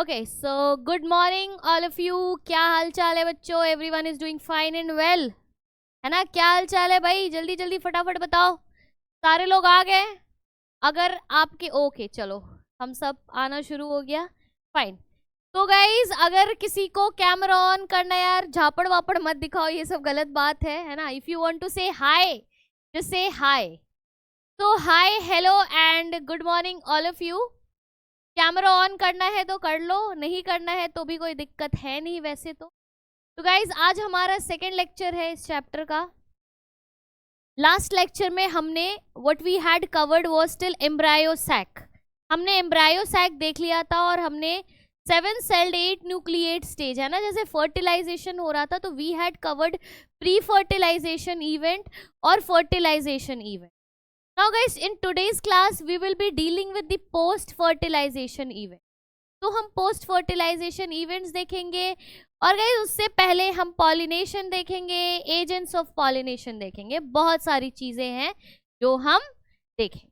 Okay so good morning all of you. क्या हाल चाल है बच्चों? Everyone is doing fine and well, है ना? क्या हाल चाल है भाई? जल्दी जल्दी फटाफट बताओ। सारे लोग आ गए? अगर आपके ओके चलो हम सब आना शुरू हो गया। फाइन। तो गाइज अगर किसी को कैमरा ऑन करना है यार, झापड़ वापड़ मत दिखाओ, ये सब गलत बात है ना? इफ यू वांट टू से हाय जस्ट से हाय। तो hi, hello and good morning all of you. Camera on करना है तो कर लो, नहीं करना है तो भी कोई दिक्कत है नहीं वैसे तो गाइज आज हमारा सेकेंड लेक्चर है इस चैप्टर का। लास्ट लेक्चर में हमने what we had covered was still embryo sac. हमने एम्ब्रायो सैक देख लिया था और हमने 7 सेल्ड 8 न्यूक्लिएट स्टेज, है ना, जैसे फर्टिलाइजेशन हो रहा था तो we had covered pre fertilization event और fertilization event. Now guys, in today's class we will be dealing with the post fertilization event. तो हम post fertilization events देखेंगे और guys उससे पहले हम pollination देखेंगे, agents of pollination देखेंगे, बहुत सारी चीजें हैं जो हम देखेंगे।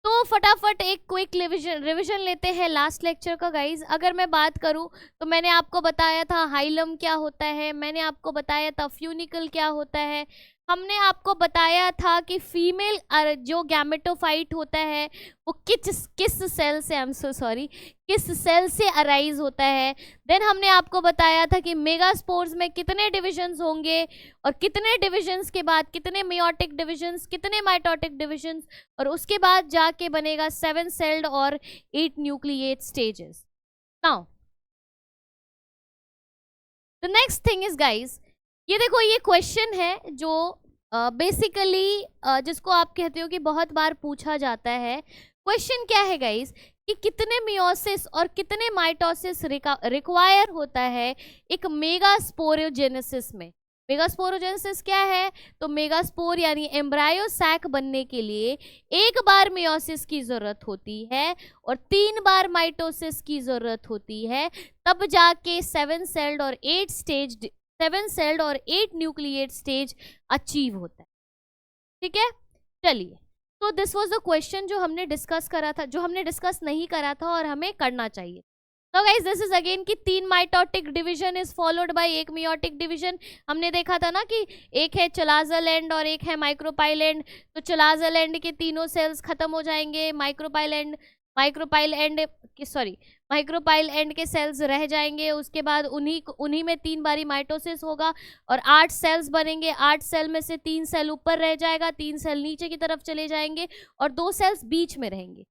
तो फटाफट एक क्विक रिविजन लेते हैं लास्ट लेक्चर का गाइज। अगर मैं बात करूं तो मैंने आपको बताया था हाइलम क्या होता है, मैंने आपको बताया था फ्यूनिकल क्या होता है, हमने आपको बताया था कि फीमेल जो गैमेटोफाइट होता है वो किस सेल से, आई एम सो सॉरी, किस सेल से अराइज होता है। देन हमने आपको बताया था कि मेगास्पोर्स में कितने डिविजन्स होंगे और कितने डिविजन्स के बाद कितने मेयोटिक डिविजन्स, कितने माइटोटिक डिविजन्स, और उसके बाद जाके बनेगा 7 सेल्ड और 8 nucleate stages. Now the next thing is guys, ये देखो ये क्वेश्चन है जो बेसिकली जिसको आप कहते हो कि बहुत बार पूछा जाता है। क्वेश्चन क्या है गाइज कि कितने मियोसिस और कितने माइटोसिस रिक्वायर होता है एक मेगास्पोरोजेनेसिस में। मेगास्पोरोजेनेसिस क्या है? तो मेगास्पोर यानी एम्ब्रायो सैक बनने के लिए एक बार मियोसिस की जरूरत होती है और 3 बार माइटोसिस की जरूरत होती है, तब जाके 7 सेल्ड और 8 न्यूक्लिएट स्टेज अचीव होता है। ठीक है, चलिए। तो दिस वाज द क्वेश्चन जो हमने डिस्कस करा था, जो हमने डिस्कस नहीं करा था और हमें करना चाहिए। तो गाइस दिस इज अगेन कि 3 mitotic division is followed by 1 meiotic division. हमने देखा था ना कि एक है चलाजल एंड और एक है माइक्रोपाइल एंड। तो चलाजल एंड के तीनों सेल्स खत्म हो जाएंगे, माइक्रोपाइल एंड के सेल्स रह जाएंगे। उसके बाद उन्हीं में 3 बारी माइटोसिस होगा और 8 सेल्स बनेंगे। 8 सेल में से 3 सेल ऊपर रह जाएगा, 3 सेल नीचे की तरफ चले जाएंगे और 2 सेल्स बीच में रहेंगे।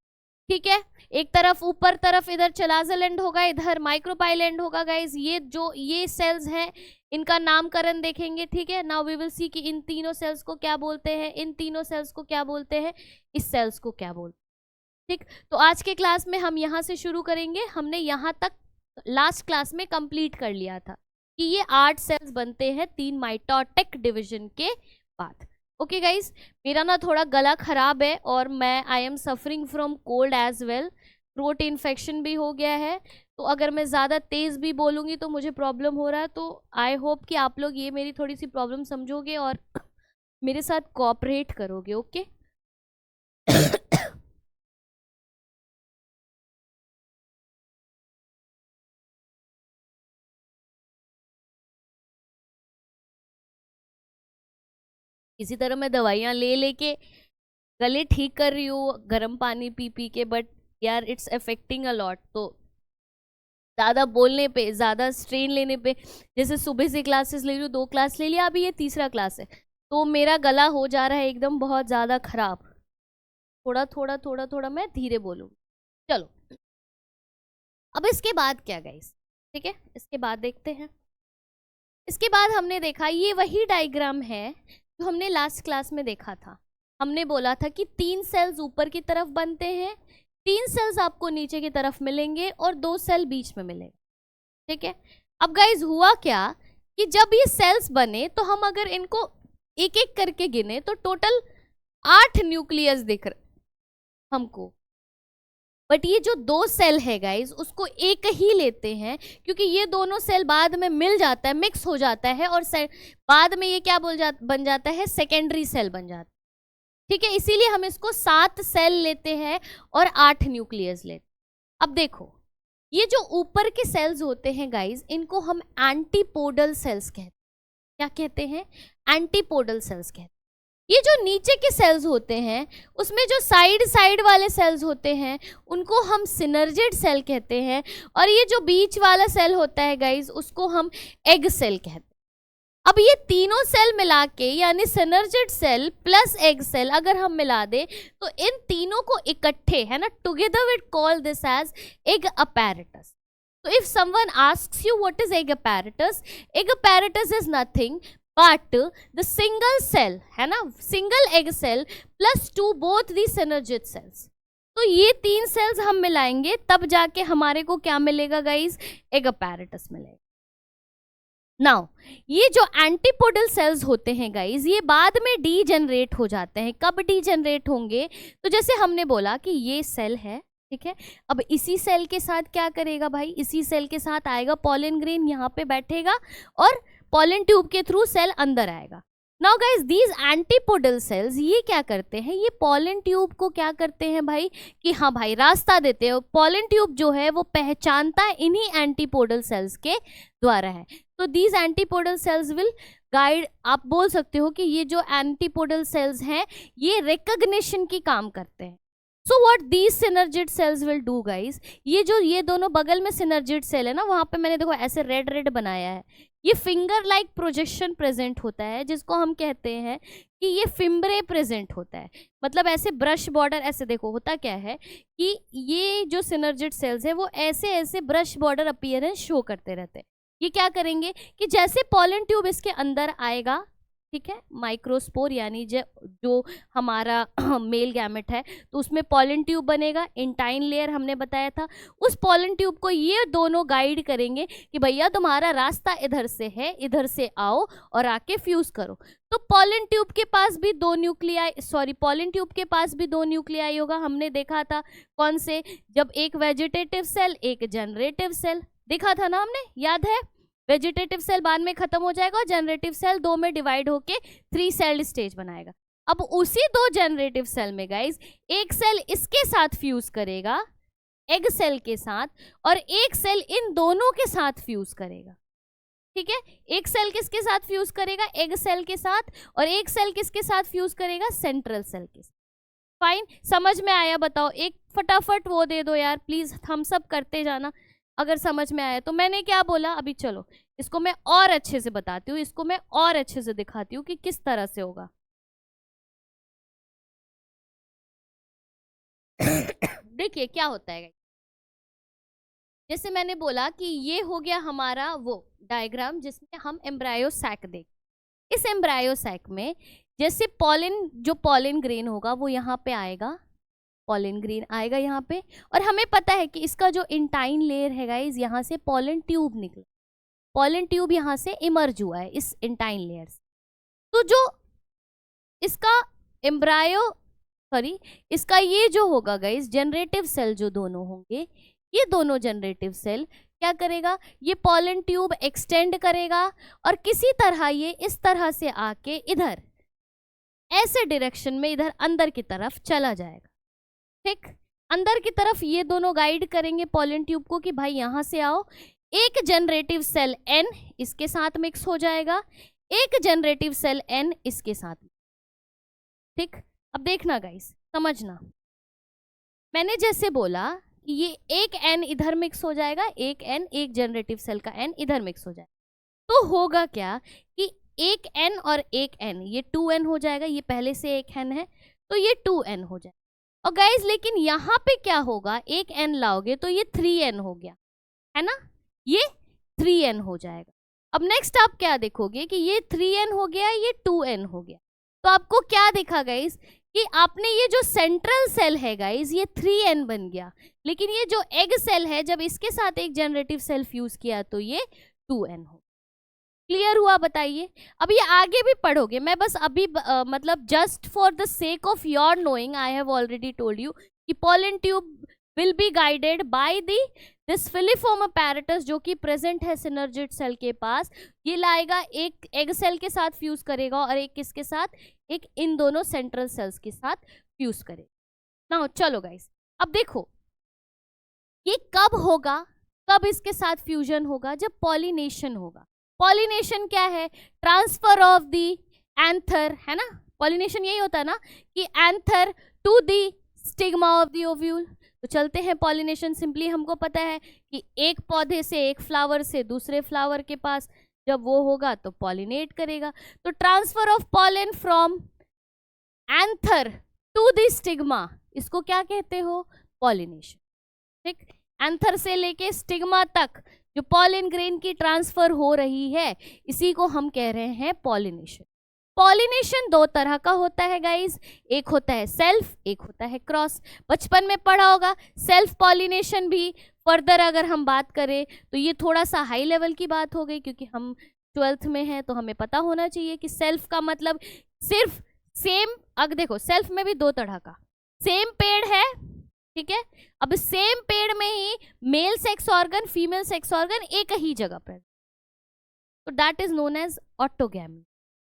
ठीक है, एक तरफ ऊपर तरफ इधर चलाजल एंड होगा, इधर माइक्रोपाइल एंड होगा। गाइज ये सेल्स हैं, इनका नामकरण देखेंगे। ठीक है, नाउ वी विल सी कि इन तीनों सेल्स को क्या बोलते हैं, इन तीनों सेल्स को क्या बोलते हैं, इस सेल्स को क्या बोलते हैं। ठीक, तो आज के क्लास में हम यहाँ से शुरू करेंगे। हमने यहाँ तक लास्ट क्लास में कंप्लीट कर लिया था कि ये 8 सेल्स बनते हैं 3 माइटोटिक डिवीजन के बाद। ओके गाइज, मेरा ना थोड़ा गला खराब है और मैं I am suffering from cold as well, throat infection भी हो गया है। तो अगर मैं ज़्यादा तेज़ भी बोलूँगी तो मुझे प्रॉब्लम हो रहा है। तो आई होप कि आप लोग ये मेरी थोड़ी सी प्रॉब्लम समझोगे और मेरे साथ कोऑपरेट करोगे। ओके इसी तरह मैं दवाइयाँ ले लेके गले ठीक कर रही हूँ, गर्म पानी पी पी के, बट यार इट्स अफेक्टिंग अ लॉट। तो ज़्यादा बोलने पे, ज़्यादा स्ट्रेन लेने पे, जैसे सुबह से क्लासेस ले रही हूँ, 2 क्लास ले लिया, अभी ये तीसरा क्लास है, तो मेरा गला हो जा रहा है एकदम बहुत ज़्यादा खराब। थोड़ा मैं धीरे बोलूँगी। चलो, अब इसके बाद क्या गाइस? ठीक है, इसके बाद देखते हैं। इसके बाद हमने देखा ये वही डायग्राम है जो हमने लास्ट क्लास में देखा था। हमने बोला था कि 3 सेल्स ऊपर की तरफ बनते हैं, 3 सेल्स आपको नीचे की तरफ मिलेंगे और 2 सेल बीच में मिलेंगे। ठीक है, अब गाइज हुआ क्या कि जब ये सेल्स बने तो हम अगर इनको एक एक करके गिने तो टोटल 8 न्यूक्लियस दिख रहे हमको। बट ये जो 2 सेल है गाइज उसको एक ही लेते हैं, क्योंकि ये दोनों सेल बाद में मिल जाता है, मिक्स हो जाता है और बाद में ये क्या बन जाता है, सेकेंडरी सेल बन जाता है। ठीक है, इसीलिए हम इसको 7 सेल लेते हैं और 8 न्यूक्लियस लेते हैं। अब देखो ये जो ऊपर के सेल्स होते हैं गाइज, इनको हम एंटीपोडल सेल्स कहते हैं। क्या कहते हैं? एंटीपोडल सेल्स कहते हैं। ये जो नीचे के सेल्स होते हैं उसमें जो साइड वाले सेल्स होते हैं उनको हम सिनर्जिड सेल कहते हैं, और ये जो बीच वाला सेल होता है गाइज उसको हम एग सेल कहते हैं। अब ये तीनों सेल मिला के यानी synergid cell plus egg cell अगर हम मिला दे तो इन तीनों को इकट्ठे, है ना, together we call this as egg apparatus. So if someone asks you what is egg apparatus is nothing but the single cell, है ना, single egg cell plus two both the synergid cells। तो ये तीन sales हम मिलाएंगे तब जाके हमारे को क्या मिलेगा गाइस? एग अपैरेटस मिलेगा। नाउ ये जो एंटीपोडल सेल्स होते हैं गाइस, ये बाद में डीजेनरेट हो जाते हैं। कब डीजेनरेट होंगे? तो जैसे हमने बोला कि ये सेल है, ठीक है, अब इसी सेल के साथ क्या करेगा भाई? इसी सेल के साथ आएगा पॉलन ग्रेन, यहाँ पे बैठेगा और पॉलन ट्यूब के थ्रू सेल अंदर आएगा। Now guys these antipodal cells ये क्या करते हैं? ये पॉलन ट्यूब को क्या करते हैं भाई कि हाँ भाई रास्ता देते हैं। पॉलन ट्यूब जो है वो पहचानता है इन्हीं एंटीपोडल सेल्स के द्वारा है। तो these antipodal cells will guide, आप बोल सकते हो कि ये जो एंटीपोडल सेल्स हैं ये रिकग्निशन की काम करते हैं। So what these synergid cells will do guys, ये दोनों बगल में सिनर्जिड सेल है ना, वहां पे मैंने देखो ऐसे रेड रेड बनाया है, ये फिंगर लाइक प्रोजेक्शन प्रेजेंट होता है जिसको हम कहते हैं कि ये फिम्ब्रे प्रेजेंट होता है। मतलब ऐसे ब्रश बॉर्डर, ऐसे देखो होता क्या है कि ये जो सिनर्जिड सेल्स है वो ऐसे ऐसे ब्रश बॉर्डर अपीयरेंस शो करते रहते हैं। ये क्या करेंगे कि जैसे पॉलन ट्यूब इसके अंदर आएगा, ठीक है, माइक्रोस्पोर यानी जो हमारा मेल गैमेट है तो उसमें पॉलन ट्यूब बनेगा, इंटाइन लेयर हमने बताया था। उस पॉलन ट्यूब को ये दोनों गाइड करेंगे कि भैया तुम्हारा रास्ता इधर से है, इधर से आओ और आके फ्यूज करो। तो पॉलन ट्यूब के पास भी पॉलन ट्यूब के पास भी दो न्यूक्लियाई होगा। हमने देखा था कौन से? जब एक वेजिटेटिव सेल एक जनरेटिव सेल देखा था ना हमने, याद है? वेजिटेटिव सेल बाद में खत्म हो जाएगा और जनरेटिव सेल दो में डिवाइड होके 3 सेल्ड स्टेज बनाएगा। अब उसी 2 जनरेटिव सेल में गाइस एक सेल इसके साथ फ्यूज करेगा एग सेल के साथ, और एक सेल इन दोनों के साथ फ्यूज करेगा। ठीक है, एक सेल किसके साथ फ्यूज करेगा? एग सेल के साथ, और एक सेल किसके साथ फ्यूज करेगा? सेंट्रल सेल के साथ। फाइन, समझ में आया? बताओ, एक फटाफट वो दे दो यार प्लीज, हम सब करते जाना अगर समझ में आया तो। मैंने क्या बोला अभी? चलो इसको मैं और अच्छे से बताती हूँ, इसको मैं और अच्छे से दिखाती हूँ कि किस तरह से होगा। देखिए क्या होता है, जैसे मैंने बोला कि ये हो गया हमारा वो डायग्राम जिसमें हम एम्ब्रायो सैक देख। इस एम्ब्रायो सैक में जैसे पॉलन ग्रेन होगा वो यहाँ पे आएगा, पॉलन ग्रेन आएगा यहाँ पे, और हमें पता है कि इसका जो इंटाइन लेयर है गाइज, यहाँ से पॉलन ट्यूब निकला, पॉलन ट्यूब यहाँ से इमर्ज हुआ है इस इंटाइन लेयर से। तो जो इसका इसका ये जो होगा गाइज जनरेटिव सेल जो दोनों होंगे, ये दोनों जनरेटिव सेल क्या करेगा? ये पॉलन ट्यूब एक्सटेंड करेगा और किसी तरह ये इस तरह से आके इधर ऐसे डायरेक्शन में इधर अंदर की तरफ चला जाएगा। ठीक, अंदर की तरफ ये दोनों गाइड करेंगे पॉलन ट्यूब को कि भाई यहां से आओ। एक जनरेटिव सेल N इसके साथ मिक्स हो जाएगा, एक जनरेटिव सेल N इसके साथ। ठीक, अब देखना गाइस, समझना, मैंने जैसे बोला कि ये एक N इधर मिक्स हो जाएगा, एक N, एक जनरेटिव सेल का N इधर मिक्स हो जाएगा, तो होगा क्या कि एक N और एक N, ये 2N हो जाएगा। ये पहले से एक N है तो ये 2N हो जाएगा। और गाइज लेकिन यहाँ पे क्या होगा? एक N लाओगे तो ये 3N हो गया, है ना, ये 3N हो जाएगा। अब नेक्स्ट आप क्या देखोगे कि ये 3N हो गया, ये 2N हो गया। तो आपको क्या दिखा गाइज कि आपने ये जो सेंट्रल सेल है गाइज ये 3N बन गया, लेकिन ये जो एग सेल है जब इसके साथ एक जनरेटिव सेल फ्यूज किया तो ये 2N हो। क्लियर हुआ? बताइए। अब ये आगे भी पढ़ोगे, मैं बस अभी मतलब just for the sake of your knowing I have already told you कि pollen tube will be guided by this filiform apparatus जो कि प्रेजेंट है सिनर्जिड सेल के पास। ये लाएगा, एक एग सेल के साथ फ्यूज करेगा और एक किसके साथ? एक इन दोनों सेंट्रल सेल्स के साथ फ्यूज करेगा। नाउ चलो गाइस, अब देखो ये कब होगा कब इसके साथ फ्यूजन होगा? जब पॉलिनेशन होगा। पॉलिनेशन क्या है? ट्रांसफर ऑफ द एंथर, है ना? पॉलिनेशन यही होता है ना कि anther to the stigma of the ovule. तो चलते हैं पॉलिनेशन। सिंपली हमको पता है कि एक पौधे से, एक फ्लावर से दूसरे फ्लावर के पास जब वो होगा तो पॉलिनेट करेगा। तो transfer of pollen from anther to the stigma, इसको क्या कहते हो? पॉलिनेशन। ठीक, एंथर से लेके स्टिग्मा तक जो पॉलन ग्रेन की ट्रांसफर हो रही है, इसी को हम कह रहे हैं पॉलिनेशन। पॉलिनेशन दो तरह का होता है गाइस, एक होता है सेल्फ, एक होता है क्रॉस। बचपन में पढ़ा होगा सेल्फ पॉलिनेशन भी। फर्दर अगर हम बात करें तो ये थोड़ा सा हाई लेवल की बात हो गई, क्योंकि हम 12th में हैं तो हमें पता होना चाहिए कि सेल्फ का मतलब सिर्फ सेम। अगर देखो सेल्फ में भी दो तरह का, सेम पेड़ है, ठीक है, अब सेम पेड़ में ही male sex organ, female sex organ एक ही जगह पर, तो that is known as autogamy.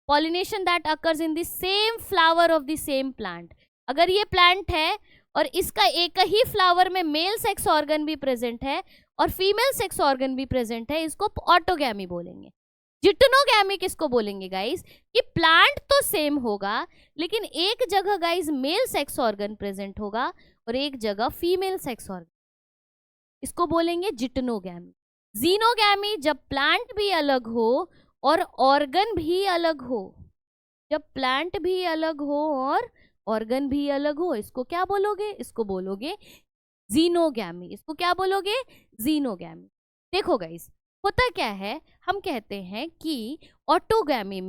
Pollination that occurs in the same flower of the same plant. अगर ये प्लांट है और इसका एक ही फ्लावर में मेल सेक्स ऑर्गन भी प्रेजेंट है और फीमेल सेक्स ऑर्गन भी प्रेजेंट है, इसको ऑटोगैमी बोलेंगे। जिटनोगैमी किसको बोलेंगे गाइस? कि प्लांट तो सेम होगा लेकिन एक जगह guys mail sex organ present होगा और एक जगह फीमेल सेक्स ऑर्गन, इसको बोलेंगे जिटनोगैमी। जीनोगैमी जब प्लांट भी अलग हो और ऑर्गन भी अलग हो, जब प्लांट भी अलग हो और ऑर्गन भी अलग हो, इसको क्या बोलोगे? इसको बोलोगे जीनोगैमी। इसको क्या बोलोगे? जीनोगैमी। देखो गाइस होता क्या है, हम कहते हैं कि ऑटोगैमी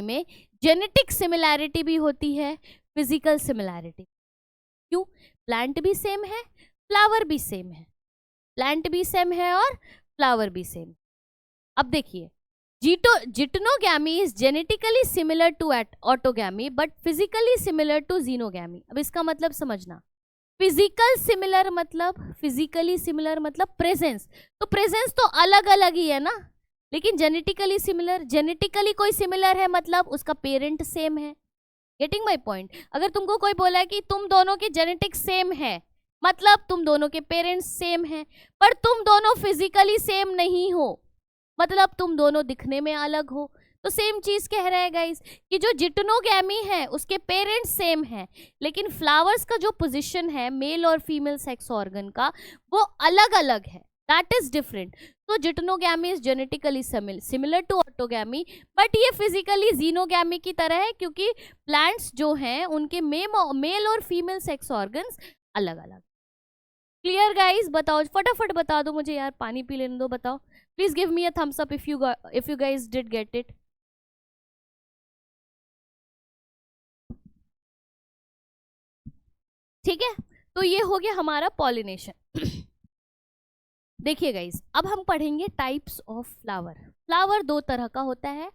में जेनेटिक सिमिलैरिटी भी होती है, फिजिकल सिमिलैरिटी। क्यों? प्लांट भी सेम है, फ्लावर भी सेम है, प्लांट भी सेम है और फ्लावर भी सेम। अब देखिए, geitonogamy is genetically similar to autogamy but physically similar to xenogamy. अब इसका मतलब समझना, फिजिकली सिमिलर मतलब प्रेजेंस, तो प्रेजेंस तो अलग अलग ही है ना, लेकिन जेनेटिकली सिमिलर, जेनेटिकली कोई सिमिलर है मतलब उसका पेरेंट सेम है। Getting my point? अगर तुमको कोई बोला है कि तुम दोनों की जेनेटिक सेम है, मतलब तुम दोनों के पेरेंट्स सेम हैं, पर तुम दोनों फिजिकली सेम नहीं हो, मतलब तुम दोनों दिखने में अलग हो। तो सेम चीज कह रहा है गाइस कि जो जिटनोगैमी है उसके पेरेंट्स सेम हैं, लेकिन फ्लावर्स का जो पोजीशन है मेल और फीमेल सेक्स ऑर्गन का वो अलग अलग है, दैट इज डिफरेंट। तो geitonogamy is genetically similar to autogamy but ये फिजिकली जीनोगैमी की तरह है, क्योंकि प्लांट्स जो हैं उनके मेल और फीमेल सेक्स ऑर्गन्स अलग अलग। Clear guys? बताओ फटाफट बता दो मुझे यार, पानी पी लेने दो। बताओ please give me a thumbs up if you guys did get it. ठीक है, तो ये हो गया हमारा पॉलिनेशन। देखिए गाइस अब हम पढ़ेंगे टाइप्स ऑफ फ्लावर। फ्लावर दो तरह का होता है,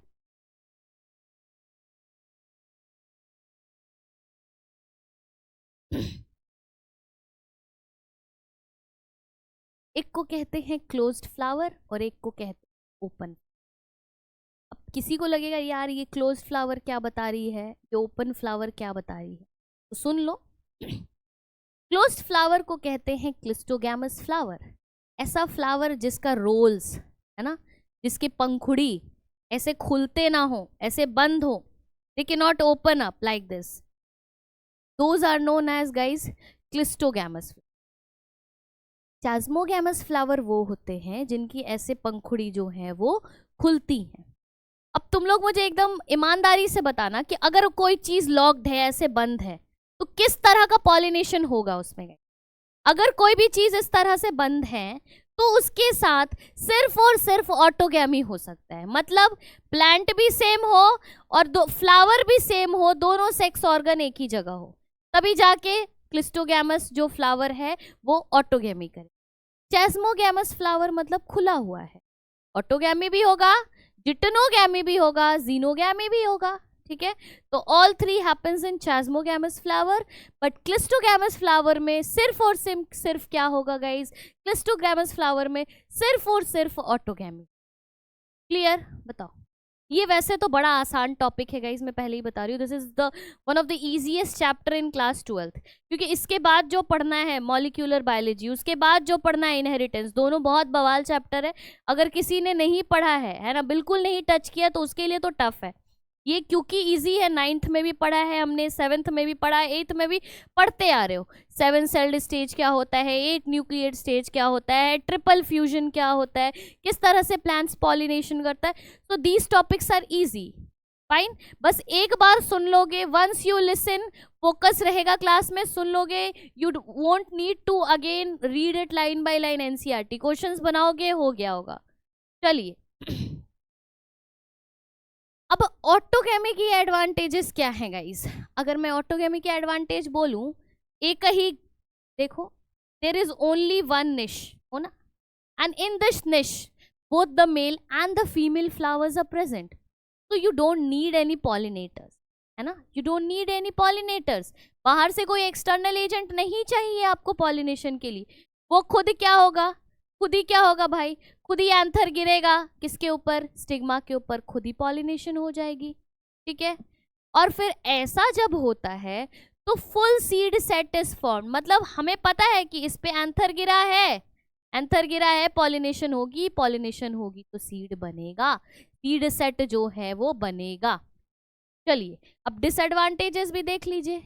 एक को कहते हैं क्लोज्ड फ्लावर और एक को कहते हैं ओपन। अब किसी को लगेगा यार ये क्लोज्ड फ्लावर क्या बता रही है, ये ओपन फ्लावर क्या बता रही है, तो सुन लो। क्लोज्ड फ्लावर को कहते हैं क्लिस्टोगैमस फ्लावर। ऐसा फ्लावर जिसका रोल्स है ना, जिसके पंखुड़ी ऐसे खुलते ना हो, ऐसे बंद हो, they can not open up like this, those are known as guys cleistogamous. Chasmogamous flower वो होते हैं जिनकी ऐसे पंखुड़ी जो है वो खुलती हैं। अब तुम लोग मुझे एकदम ईमानदारी से बताना कि अगर कोई चीज लॉक्ड है, ऐसे बंद है, तो किस तरह का पॉलिनेशन होगा उसमें? अगर कोई भी चीज इस तरह से बंद है तो उसके साथ सिर्फ और सिर्फ ऑटोगैमी हो सकता है, मतलब प्लांट भी सेम हो और फ्लावर भी सेम हो, दोनों सेक्स ऑर्गन एक ही जगह हो, तभी जाके क्लिस्टोगैमस जो फ्लावर है वो ऑटोगैमी करे। चैस्मोगैमस फ्लावर मतलब खुला हुआ है, ऑटोगैमी भी होगा, जिटनोगैमी भी होगा, जीनोगैमी भी होगा। ठीक है, तो all three happens in chasmogamous flower, but cleistogamous flower में सिर्फ और सिर्फ क्या होगा गाइस? क्लिस्टोगैमस फ्लावर में सिर्फ और सिर्फ ऑटोगैमी। क्लियर? बताओ। ये वैसे तो बड़ा आसान टॉपिक है गाइस, मैं पहले ही बता रही हूँ, this is the one of the easiest chapter in class 12th, क्योंकि इसके बाद जो पढ़ना है मॉलिक्यूलर बायोलॉजी, उसके बाद जो पढ़ना है इनहेरिटेंस, दोनों बहुत बवाल चैप्टर है। अगर किसी ने नहीं पढ़ा है ना, बिल्कुल नहीं टच किया, तो उसके लिए तो टफ है ये, क्योंकि इजी है। 9th में भी पढ़ा है हमने, 7th में भी पढ़ा है, 8th में भी पढ़ते आ रहे हो। 7 सेल्ड स्टेज क्या होता है, 8 न्यूक्लियेट स्टेज क्या होता है, ट्रिपल फ्यूजन क्या होता है, किस तरह से प्लांट्स पॉलिनेशन करता है। So these topics are easy, fine. बस एक बार सुन लोगे, वंस यू लिसन, फोकस रहेगा क्लास में, सुन लोगे, you won't need to again read it line by line NCERT, questions बनाओगे, हो गया होगा। चलिए अब ऑटोकेमी की एडवांटेजेस क्या हैं गाइस। अगर मैं ऑटोकेमी की एडवांटेज बोलूं, एक ही देखो, there is only one niche, हो ना, and in this niche both the male and the female flowers are present, so you don't need any pollinators, है ना, you don't need any pollinators। बाहर से कोई एक्सटर्नल एजेंट नहीं चाहिए आपको पॉलिनेशन के लिए। वो खुद क्या होगा, खुद ही क्या होगा भाई, खुद ही एंथर गिरेगा किसके ऊपर, स्टिग्मा के ऊपर, खुद ही पॉलिनेशन हो जाएगी, ठीक है। और फिर ऐसा जब होता है तो full seed set is form, मतलब हमें पता है कि इस पे एंथर गिरा है, एंथर गिरा है, पॉलिनेशन होगी, पॉलिनेशन होगी तो सीड बनेगा, सीड सेट जो है वो बनेगा। चलिए अब डिसएडवांटेजेस भी देख लीजिए।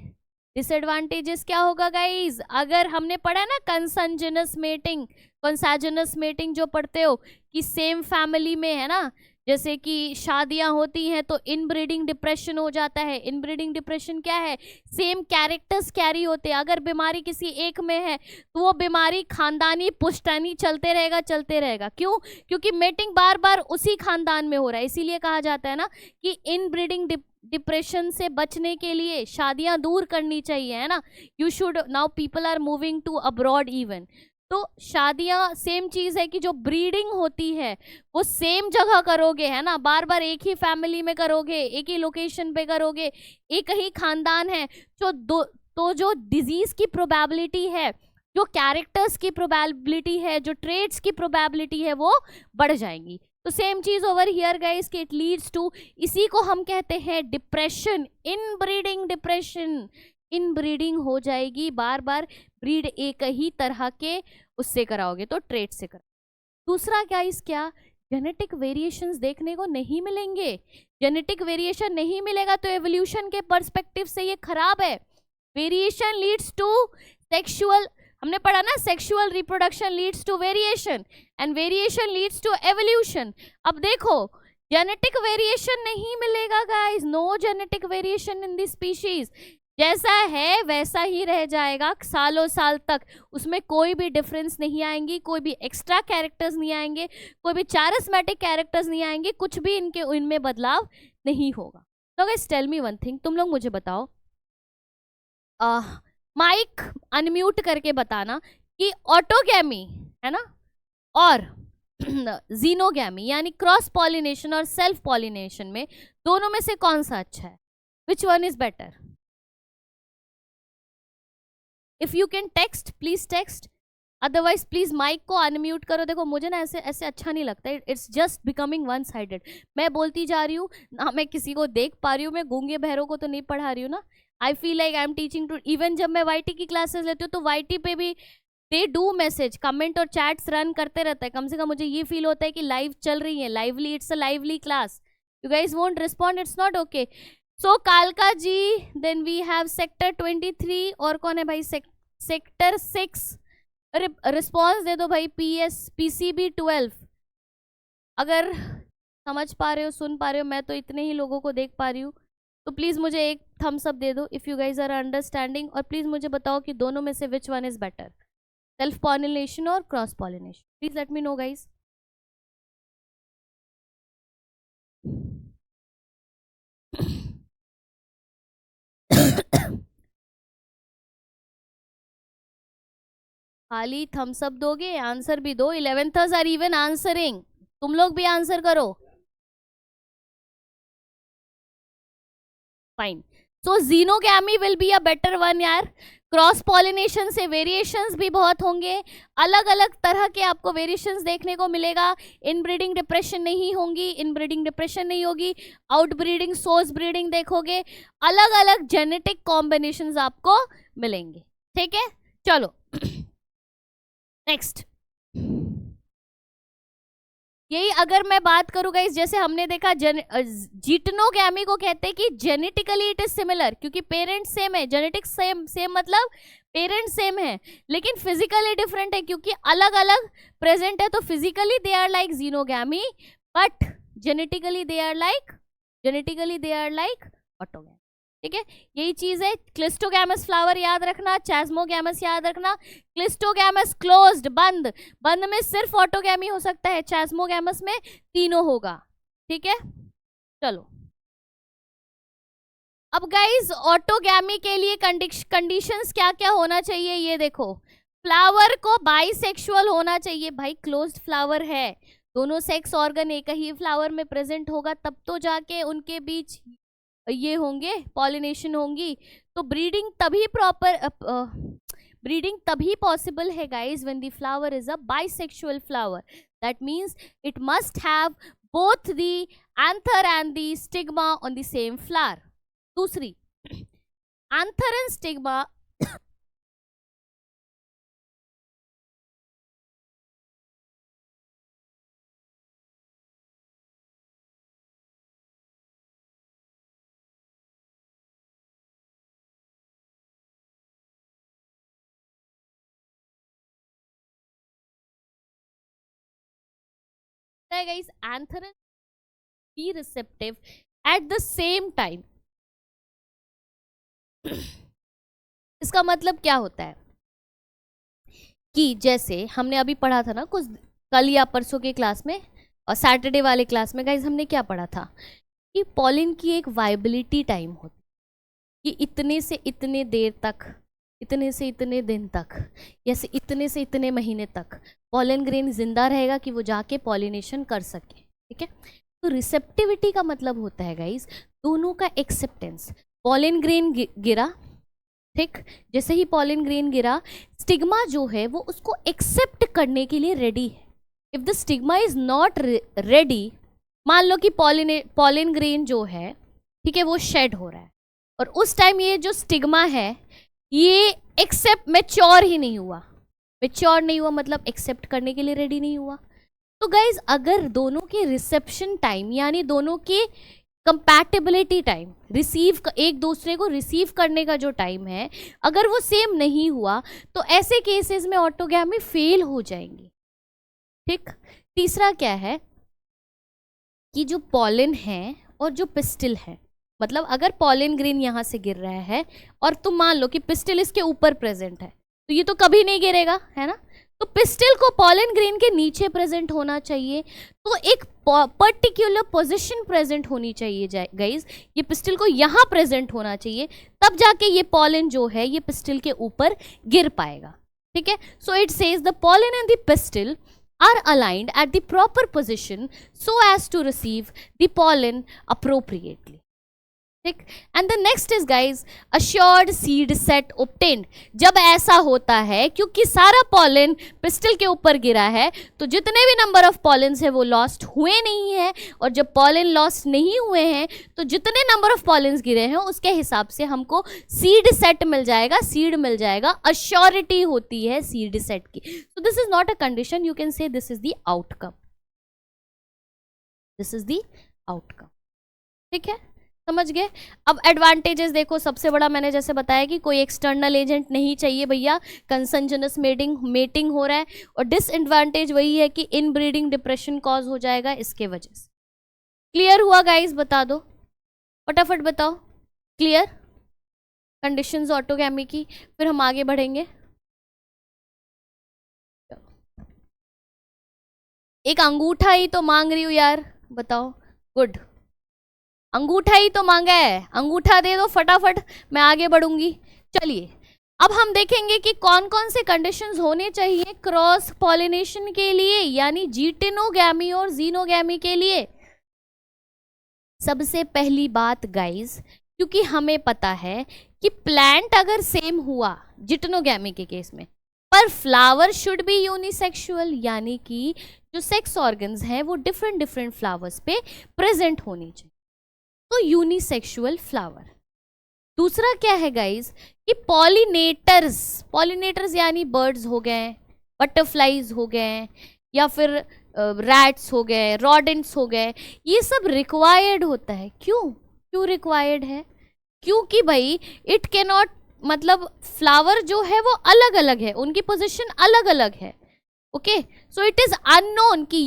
डिसएडवांटेजेस क्या होगा गाइज, अगर हमने पढ़ा है ना कंसंजिनस मेटिंग, कंसाजिनस मेटिंग जो पढ़ते हो कि सेम फैमिली में, है ना, जैसे कि शादियां होती हैं तो इनब्रीडिंग डिप्रेशन हो जाता है। इनब्रीडिंग डिप्रेशन क्या है, सेम कैरेक्टर्स कैरी होते हैं। अगर बीमारी किसी एक में है तो वो बीमारी खानदानी पुश्तैनी चलते रहेगा, चलते रहेगा। क्यों, क्योंकि मेटिंग बार बार उसी खानदान में हो रहा है। इसीलिए कहा जाता है ना कि इनब्रीडिंग डिप्रेशन से बचने के लिए शादियां दूर करनी चाहिए, है ना। You should, now people are moving to abroad even, तो शादियां सेम चीज है कि जो ब्रीडिंग होती है वो सेम जगह करोगे, है ना, बार बार एक ही फैमिली में करोगे, एक ही लोकेशन पे करोगे, एक ही खानदान है, तो जो डिजीज की प्रोबेबिलिटी है, जो कैरेक्टर्स की प्रोबेबिलिटी है, जो ट्रेड्स की प्रोबेबिलिटी है, वो बढ़ जाएंगी। तो सेम चीज ओवर हियर गाइस कि इट लीड्स टू, इसी को हम कहते हैं डिप्रेशन, इनब्रीडिंग डिप्रेशन। इनब्रीडिंग हो जाएगी, बार बार ब्रीड एक ही तरह के उससे कराओगे तो ट्रेड से करा। दूसरा गाइस क्या, जेनेटिक वेरिएशंस देखने को नहीं मिलेंगे। जेनेटिक वेरिएशन नहीं मिलेगा तो एवोल्यूशन के पर्सपेक्टिव से ये खराब है। वेरिएशन लीड्स टू सेक्सुअल, हमने पढ़ा ना, sexual reproduction leads to variation and variation leads to evolution. अब देखो जेनेटिक वेरिएशन नहीं मिलेगा guys, no genetic variation in this species, जैसा है वैसा ही रह जाएगा सालों साल तक, उसमें कोई भी डिफरेंस नहीं आएंगी, कोई भी एक्स्ट्रा कैरेक्टर्स नहीं आएंगे, कोई भी चारिस्मेटिक कैरेक्टर्स नहीं आएंगे, कुछ भी इनमें बदलाव नहीं होगा। तो guys tell me one thing, तुम लोग मुझे बताओ, माइक अनम्यूट करके बताना कि ऑटोगैमी, है ना, और जीनोगैमी यानी क्रॉस पॉलिनेशन और सेल्फ पॉलिनेशन में दोनों में से कौन सा अच्छा है, which one is better. If you can text please text, otherwise please mic को अनम्यूट करो। देखो मुझे ना ऐसे ऐसे अच्छा नहीं लगता, it's just becoming one sided. मैं बोलती जा रही हूँ ना, मैं किसी को देख पा रही हूँ, मैं गूंगे बहरों को तो नहीं पढ़ा रही हूँ ना। I feel like I am teaching to, even जब मैं वाईटी की क्लासेस लेती हूँ तो वाईटी पे भी दे डू मैसेज, कमेंट और चैट्स रन करते रहता है। कम से कम मुझे ये फील होता है कि लाइव चल रही है, lively, it's a lively class. You guys won't respond, it's not okay. So कालका ji, then we have sector 23, और कौन है भाई, सेक्टर 6, रिस्पॉन्स दे दो भाई। पीसीबी 12, अगर समझ पा रहे हो, सुन पा रहे हो, मैं तो इतने ही लोगों को देख पा रही हूँ, तो प्लीज मुझे एक थम्स अप दे दो if you guys are understanding. और प्लीज मुझे बताओ कि दोनों में से which one is better, self pollination और cross pollination. Please let me know guys. खाली थम्स अप दोगे, आंसर भी दो। 11th आर इवन आंसरिंग, तुम लोग भी आंसर करो। Fine, so xenogamy will be a better one यार। क्रॉस पॉलिनेशन से वेरिएशंस भी बहुत होंगे, अलग अलग तरह के आपको वेरिएशंस देखने को मिलेगा। इनब्रीडिंग डिप्रेशन नहीं होंगी, इनब्रीडिंग डिप्रेशन नहीं होगी, आउटब्रीडिंग सोर्स ब्रीडिंग देखोगे, अलग अलग जेनेटिक कॉम्बिनेशंस आपको मिलेंगे। ठीक है, चलो नेक्स्ट। यही अगर मैं बात करूँ गाइस, जैसे हमने देखा जीटनोगैमी को कहते हैं कि जेनेटिकली इट इज सिमिलर, क्योंकि पेरेंट्स सेम है, जेनेटिक्स सेम, सेम मतलब पेरेंट्स सेम है, लेकिन फिजिकली डिफरेंट है क्योंकि अलग अलग प्रेजेंट है। तो physically they are like xenogamy, but genetically they are like autogamy. ठीक है, यही चीज है। क्लिस्टोगैमस फ्लावर याद रखना, चैस्मोगैमस याद रखना। क्लिस्टोगैमस क्लोज्ड, बंद, बंद में सिर्फ ऑटोगैमी हो सकता है, चैस्मोगैमस में तीनों होगा। ठीक है, चलो अब गाइस ऑटोगैमी के लिए कंडीशंस क्या क्या होना चाहिए ये देखो। फ्लावर को बाइसेक्सुअल होना चाहिए, भाई क्लोज्ड फ्लावर है, दोनों सेक्स ऑर्गन एक ही फ्लावर में प्रेजेंट होगा तब तो जाके उनके बीच ये होंगे, पॉलिनेशन होंगी। तो ब्रीडिंग तभी पॉसिबल है guys when the flower is a bisexual flower. That means it must have both the anther and the stigma on the same flower. दूसरी, anther and stigma guys, anther and be receptive at the same time। इसका मतलब क्या होता है कि जैसे हमने अभी पढ़ा था ना कुछ कल या परसों के क्लास में और सैटरडे वाले क्लास में गाइज हमने क्या पढ़ा था कि पॉलिन की एक वाइबिलिटी टाइम होती कि इतने से इतने देर तक, इतने से इतने दिन तक, या इतने से इतने महीने तक पॉलन ग्रेन जिंदा रहेगा कि वो जाके पॉलिनेशन कर सके। ठीक है, तो रिसेप्टिविटी का मतलब होता है गाइस दोनों का एक्सेप्टेंस। पॉलन ग्रेन गिरा, ठीक, जैसे ही पॉलन ग्रेन गिरा स्टिग्मा जो है वो उसको एक्सेप्ट करने के लिए रेडी है। If the stigma is not ready, मान लो कि पॉलन ग्रेन जो है, ठीक है, वो शेड हो रहा है और उस टाइम ये जो स्टिग्मा है ये एक्सेप्ट मैच्योर ही नहीं हुआ, मैच्योर नहीं हुआ मतलब एक्सेप्ट करने के लिए रेडी नहीं हुआ। तो गाइज अगर दोनों के रिसेप्शन टाइम यानी दोनों के कंपैटिबिलिटी टाइम, एक दूसरे को रिसीव करने का जो टाइम है, अगर वो सेम नहीं हुआ तो ऐसे केसेस में ऑटोगैमी फेल हो जाएंगी। ठीक, तीसरा क्या है कि जो पॉलन है और जो पिस्टिल है, मतलब अगर पॉलन ग्रेन यहाँ से गिर रहा है और तुम मान लो कि पिस्टिल इसके ऊपर प्रेजेंट है तो ये तो कभी नहीं गिरेगा, है ना। तो पिस्टिल को पॉलन ग्रेन के नीचे प्रेजेंट होना चाहिए, तो एक पर्टिकुलर पोजीशन प्रेजेंट होनी चाहिए गाइज। ये पिस्टिल को यहाँ प्रेजेंट होना चाहिए, तब जाके ये पॉलन जो है ये पिस्टिल के ऊपर गिर पाएगा। ठीक है, so it says the pollen and the pistil are aligned at the proper position so as to receive the pollen appropriately। ठीक, and the next is guys assured seed set obtained। जब ऐसा होता है क्योंकि सारा पॉलन पिस्टल के ऊपर गिरा है तो जितने भी नंबर ऑफ पॉलेंस है वो लॉस्ट हुए नहीं है, और जब पॉलन लॉस्ट नहीं हुए हैं तो जितने नंबर ऑफ पॉलेंस गिरे हैं उसके हिसाब से हमको सीड सेट मिल जाएगा, सीड मिल जाएगा। अश्योरिटी होती है सीड सेट की। So this is not a condition, you can say this is the outcome, this is the outcome. ठीक है, समझ गए। अब एडवांटेजेस देखो, सबसे बड़ा मैंने जैसे बताया कि कोई एक्सटर्नल एजेंट नहीं चाहिए भैया, कंसंजनस मेटिंग हो रहा है। और डिसएडवांटेज वही है कि इनब्रीडिंग डिप्रेशन कॉज हो जाएगा इसके वजह से। क्लियर हुआ गाइस? बता दो फटाफट, बताओ क्लियर कंडीशंस ऑटोगैमी की, फिर हम आगे बढ़ेंगे। एक अंगूठा ही तो मांग रही हूँ यार, बताओ। गुड, अंगूठा ही तो मांगा है, अंगूठा दे दो फटाफट, मैं आगे बढ़ूंगी। चलिए अब हम देखेंगे कि कौन कौन से कंडीशंस होने चाहिए क्रॉस पॉलिनेशन के लिए, यानी जीटेनोगैमी और जीनोगैमी के लिए। सबसे पहली बात गाइस क्योंकि हमें पता है कि प्लांट अगर सेम हुआ जिटनोगैमी के केस में, पर फ्लावर शुड बी यूनिसेक्सुअल, यानी कि जो सेक्स ऑर्गन्स हैं वो डिफरेंट डिफरेंट फ्लावर्स पे प्रेजेंट होनी चाहिए, तो यूनिसेक्सुअल फ्लावर। दूसरा क्या है गाइज कि पॉलिनेटर्स, पॉलिनेटर्स यानी बर्ड्स हो गए, बटरफ्लाईज हो गए, या फिर रैट्स हो गए, रॉडेंट्स हो गए, ये सब रिक्वायर्ड होता है। क्यों क्यों रिक्वायर्ड है? क्योंकि भाई इट कैनॉट, मतलब फ्लावर जो है वो अलग अलग है, उनकी पोजीशन अलग अलग है। Okay, so it is unknown कि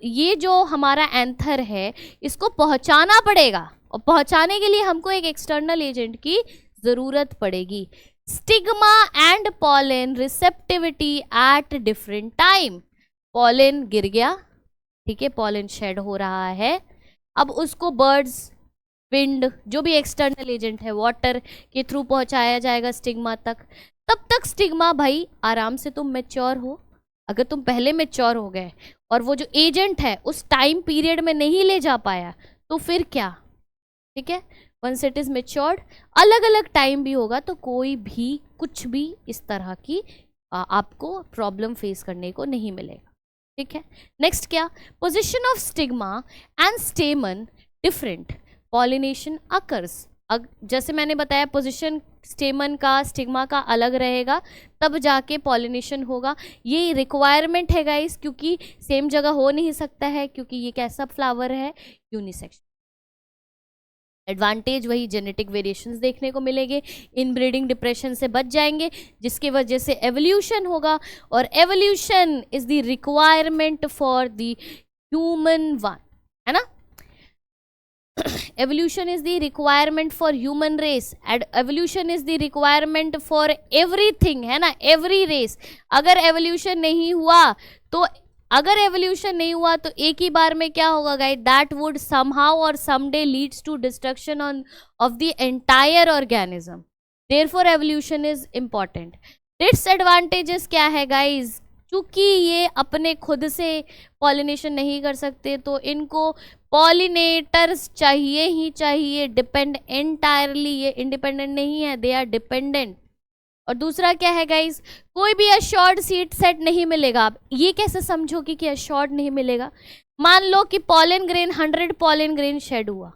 ये जो हमारा एंथर है इसको पहुंचाना पड़ेगा, और पहुंचाने के लिए हमको एक एक्सटर्नल एजेंट की जरूरत पड़ेगी। Stigma and pollen receptivity at different time. Pollen गिर गया, ठीक है, पॉलन शेड हो रहा है, अब उसको बर्ड्स, विंड, जो भी एक्सटर्नल एजेंट है, वाटर के थ्रू पहुंचाया जाएगा स्टिग्मा तक। तब तक स्टिग्मा भाई आराम से तुम मैच्योर हो। अगर तुम पहले मैच्योर हो गए और वो जो एजेंट है उस टाइम पीरियड में नहीं ले जा पाया, तो फिर क्या? ठीक है, वंस इट इज मैच्योर्ड, अलग अलग टाइम भी होगा तो कोई भी कुछ भी इस तरह की आपको प्रॉब्लम फेस करने को नहीं मिलेगा। ठीक है, नेक्स्ट क्या? Position of stigma and स्टेमन different, pollination occurs. जैसे मैंने बताया पोजीशन स्टेमन का, स्टिग्मा का अलग रहेगा, तब जाके पॉलिनेशन होगा। ये रिक्वायरमेंट है गाइस, क्योंकि सेम जगह हो नहीं सकता है, क्योंकि ये कैसा फ्लावर है? यूनिसेक्स। एडवांटेज वही जेनेटिक वेरिएशंस देखने को मिलेंगे, इनब्रीडिंग डिप्रेशन से बच जाएंगे, जिसकी वजह से एवोल्यूशन होगा, और evolution is the requirement for the human one, है ना? evolution is the requirement for human race, and evolution is the requirement for everything, है ना, every race। अगर evolution नहीं हुआ तो, अगर evolution नहीं हुआ तो एक ही बार में क्या होगा guys? that would somehow or someday leads to destruction of the entire organism, therefore evolution is important। disadvantages क्या है गाइस? चूंकि ये अपने खुद से पॉलिनेशन नहीं कर सकते तो इनको पॉलिनेटर्स चाहिए ही चाहिए, डिपेंड एंटायरली, ये इंडिपेंडेंट नहीं है, दे आर डिपेंडेंट। और दूसरा क्या है गाइस? कोई भी अश्योर्ड सीड सेट नहीं मिलेगा। आप ये कैसे समझोगे कि अश्योर्ड नहीं मिलेगा? मान लो कि pollen grain 100 pollen grain shed हुआ,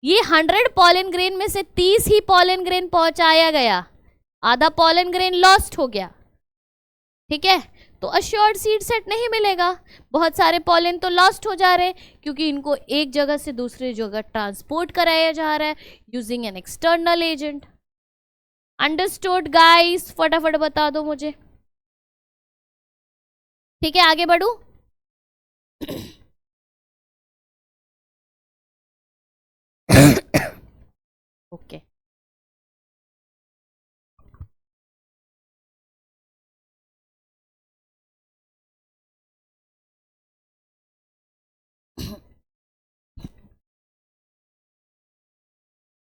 ये 100 पॉलन ग्रेन में से 30 ही पॉलन ग्रेन पहुंचाया गया, आधा पॉलन ग्रेन लॉस्ट हो गया। ठीक है, तो अश्योर्ड सीड सेट नहीं मिलेगा, बहुत सारे पॉलन तो लॉस्ट हो जा रहे हैं, क्योंकि इनको एक जगह से दूसरी जगह ट्रांसपोर्ट कराया जा रहा है using an external agent. Understood guys? फटाफट बता दो मुझे। ठीक है, आगे बढ़ू। ओके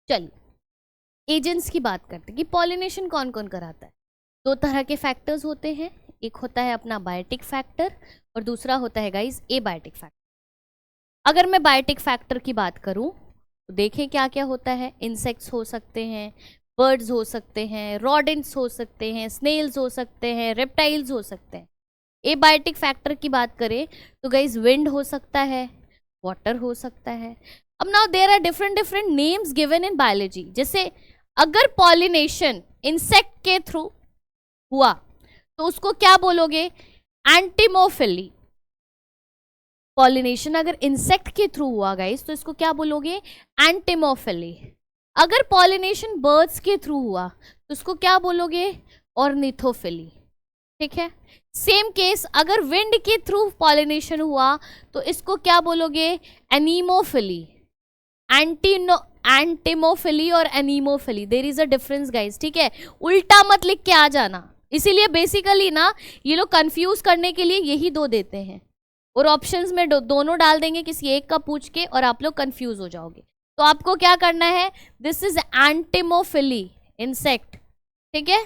चलिए एजेंट्स की बात करते हैं कि पॉलिनेशन कौन कौन कराता है। दो तरह के फैक्टर्स होते हैं, एक होता है अपना बायोटिक फैक्टर और दूसरा होता है गाइस एबायोटिक फैक्टर। अगर मैं बायोटिक फैक्टर की बात करूं तो देखें क्या क्या होता है। इंसेक्ट्स हो सकते हैं, बर्ड्स हो सकते हैं, रॉडेंट्स हो सकते हैं, स्नेल्स हो सकते हैं, रेप्टाइल्स हो सकते हैं। एबायोटिक फैक्टर की बात करें तो गाइस विंड हो सकता है, वाटर हो सकता है। अब now there are different different names given in biology. जैसे अगर पॉलिनेशन इंसेक्ट के थ्रू हुआ तो उसको क्या बोलोगे? एंटिमोफिली। पॉलिनेशन अगर इंसेक्ट के थ्रू हुआ गाइस तो इसको क्या बोलोगे? एंटिमोफिली। अगर पॉलिनेशन बर्ड्स के थ्रू हुआ तो इसको क्या बोलोगे? ऑर्निथोफिली। ठीक है, सेम केस अगर विंड के थ्रू पॉलिनेशन हुआ तो इसको क्या बोलोगे? एनीमोफिली। एंटिमोफिली और anemophily, there is a difference guys. ठीक है, उल्टा मत लिख के आ जाना। इसीलिए बेसिकली ना ये लोग कंफ्यूज करने के लिए यही दो देते हैं, और ऑप्शंस में दोनों डाल देंगे किसी एक का पूछ के, और आप लोग कंफ्यूज हो जाओगे। तो आपको क्या करना है? This is entomophily, insect. ठीक है,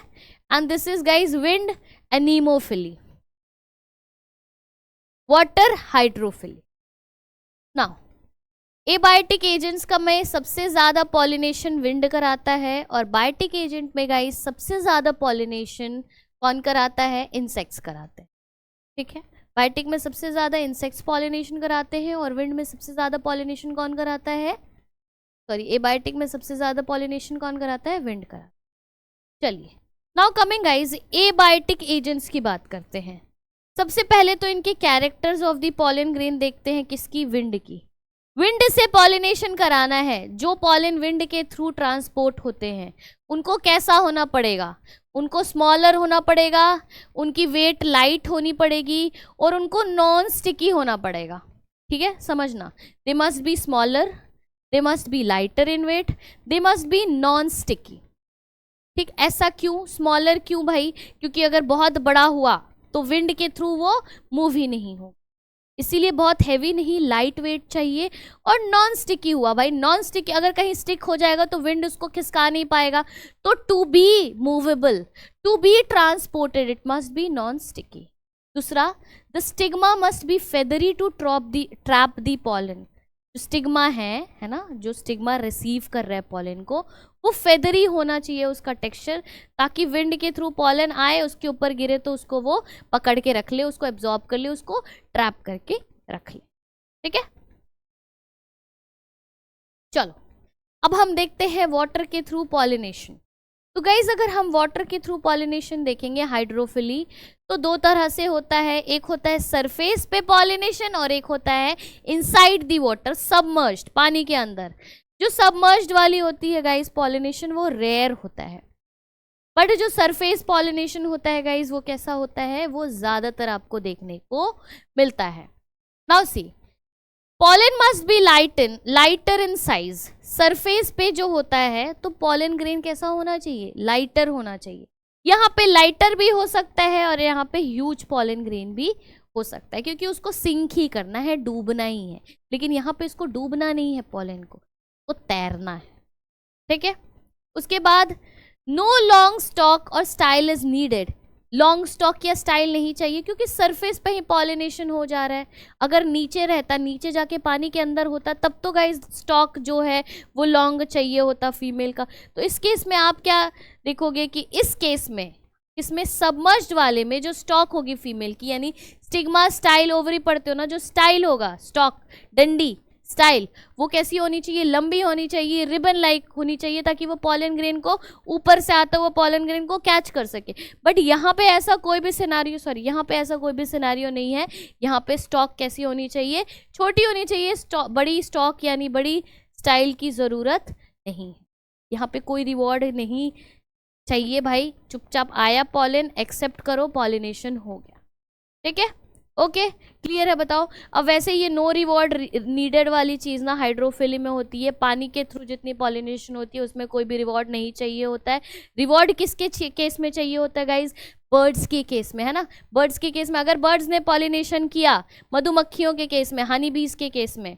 and this is guys wind, anemophily. Water, hydrophily. Now abiotic agents का में सबसे ज़्यादा पॉलिनेशन विंड कराता है, और बायोटिक एजेंट में गाइस सबसे ज़्यादा पॉलिनेशन कौन कराता है? इंसेक्ट्स कराते हैं। ठीक है, बायोटिक में सबसे ज़्यादा इंसेक्ट्स पॉलिनेशन कराते हैं, और विंड में सबसे ज़्यादा पॉलिनेशन कौन कराता है? सॉरी, एबायोटिक में सबसे ज़्यादा पॉलिनेशन कौन कराता है? विंड कराता है। चलिए, now coming guys abiotic agents की बात करते हैं। सबसे पहले तो इनके characters of the pollen grain देखते हैं। किसकी? विंड की। विंड से पॉलिनेशन कराना है, जो पॉलन विंड के थ्रू ट्रांसपोर्ट होते हैं उनको कैसा होना पड़ेगा? उनको स्मॉलर होना पड़ेगा, उनकी वेट लाइट होनी पड़ेगी, और उनको नॉन स्टिकी होना पड़ेगा। ठीक है, समझना, they must be smaller, they must be lighter in weight, they must be non sticky. ठीक, ऐसा क्यों? स्मॉलर क्यों भाई? क्योंकि अगर बहुत बड़ा हुआ तो विंड के थ्रू वो मूव ही नहीं हो, इसीलिए बहुत हैवी नहीं, लाइट वेट चाहिए। और नॉन स्टिकी हुआ भाई, नॉन स्टिकी अगर कहीं स्टिक हो जाएगा तो विंड उसको खिसका नहीं पाएगा। तो to be movable, to be transported, it must be non sticky. दूसरा, the stigma must be feathery to trap the pollen. जो स्टिग्मा है ना, जो स्टिग्मा रिसीव कर रहा है पॉलन को, वो फेदरी होना चाहिए उसका टेक्सचर, ताकि विंड के थ्रू पॉलन आए, उसके ऊपर गिरे तो उसको वो पकड़ के रख ले, उसको एब्जॉर्ब कर ले, उसको ट्रैप करके रख ले। ठीक है, चलो अब हम देखते हैं वाटर के थ्रू पॉलिनेशन। तो गाइज अगर हम वाटर के थ्रू पॉलिनेशन देखेंगे हाइड्रोफिली, तो दो तरह से होता है। एक होता है सरफेस पे पॉलिनेशन, और एक होता है इनसाइड दी वाटर, सबमर्ज्ड, पानी के अंदर। जो सबमर्ज्ड वाली होती है गाइज पॉलिनेशन, वो रेयर होता है। बट जो सरफेस पॉलिनेशन होता है गाइज, वो कैसा होता है? वो ज्यादातर आपको देखने को मिलता है। Now see, pollen must be lighter in size. Surface पे जो होता है तो पॉलन ग्रेन कैसा होना चाहिए? लाइटर होना चाहिए। यहाँ पे लाइटर भी हो सकता है, और यहाँ पे ह्यूज पॉलन ग्रेन भी हो सकता है, क्योंकि उसको सिंक ही करना है, डूबना ही है। लेकिन यहाँ पे इसको डूबना नहीं है, पॉलन को तैरना है। ठीक है, उसके बाद नो लॉन्ग स्टॉक और style is needed. Long stock या स्टाइल नहीं चाहिए, क्योंकि सरफेस पे ही पॉलिनेशन हो जा रहा है। अगर नीचे रहता, नीचे जाके पानी के अंदर होता, तब तो गाइस स्टॉक जो है वो लॉन्ग चाहिए होता फीमेल का। तो इस केस में आप क्या देखोगे कि इस केस में, इसमें सबमर्ज्ड वाले में जो स्टॉक होगी फीमेल की, यानी स्टिग्मा स्टाइल ओवरी पढ़ते हो ना, जो स्टाइल होगा, स्टॉक, डंडी स्टाइल, वो कैसी होनी चाहिए? लंबी होनी चाहिए, रिबन लाइक होनी चाहिए, ताकि वो पॉलन ग्रेन को ऊपर से आता हुआ पॉलन ग्रेन को कैच कर सके। बट यहाँ पे ऐसा कोई भी सिनारियो, सॉरी यहाँ पे ऐसा कोई भी सिनारियो नहीं है। यहाँ पे स्टॉक कैसी होनी चाहिए? छोटी होनी चाहिए। बड़ी स्टॉक यानी बड़ी स्टाइल की ज़रूरत नहीं है। यहाँ पे कोई रिवॉर्ड नहीं चाहिए भाई, चुपचाप आया पॉलन, एक्सेप्ट करो, पॉलिनेशन हो गया। ठीक है, ओके, क्लियर है? बताओ। अब वैसे ये नो रिवॉर्ड नीडेड वाली चीज़ ना हाइड्रोफिली में होती है। पानी के थ्रू जितनी पॉलिनेशन होती है उसमें कोई भी रिवॉर्ड नहीं चाहिए होता है। रिवॉर्ड किसके केस में चाहिए होता है गाइज? बर्ड्स के केस में, है ना। बर्ड्स के केस में, अगर बर्ड्स ने पॉलिनेशन किया, मधुमक्खियों के केस में, हनी बीज के केस में,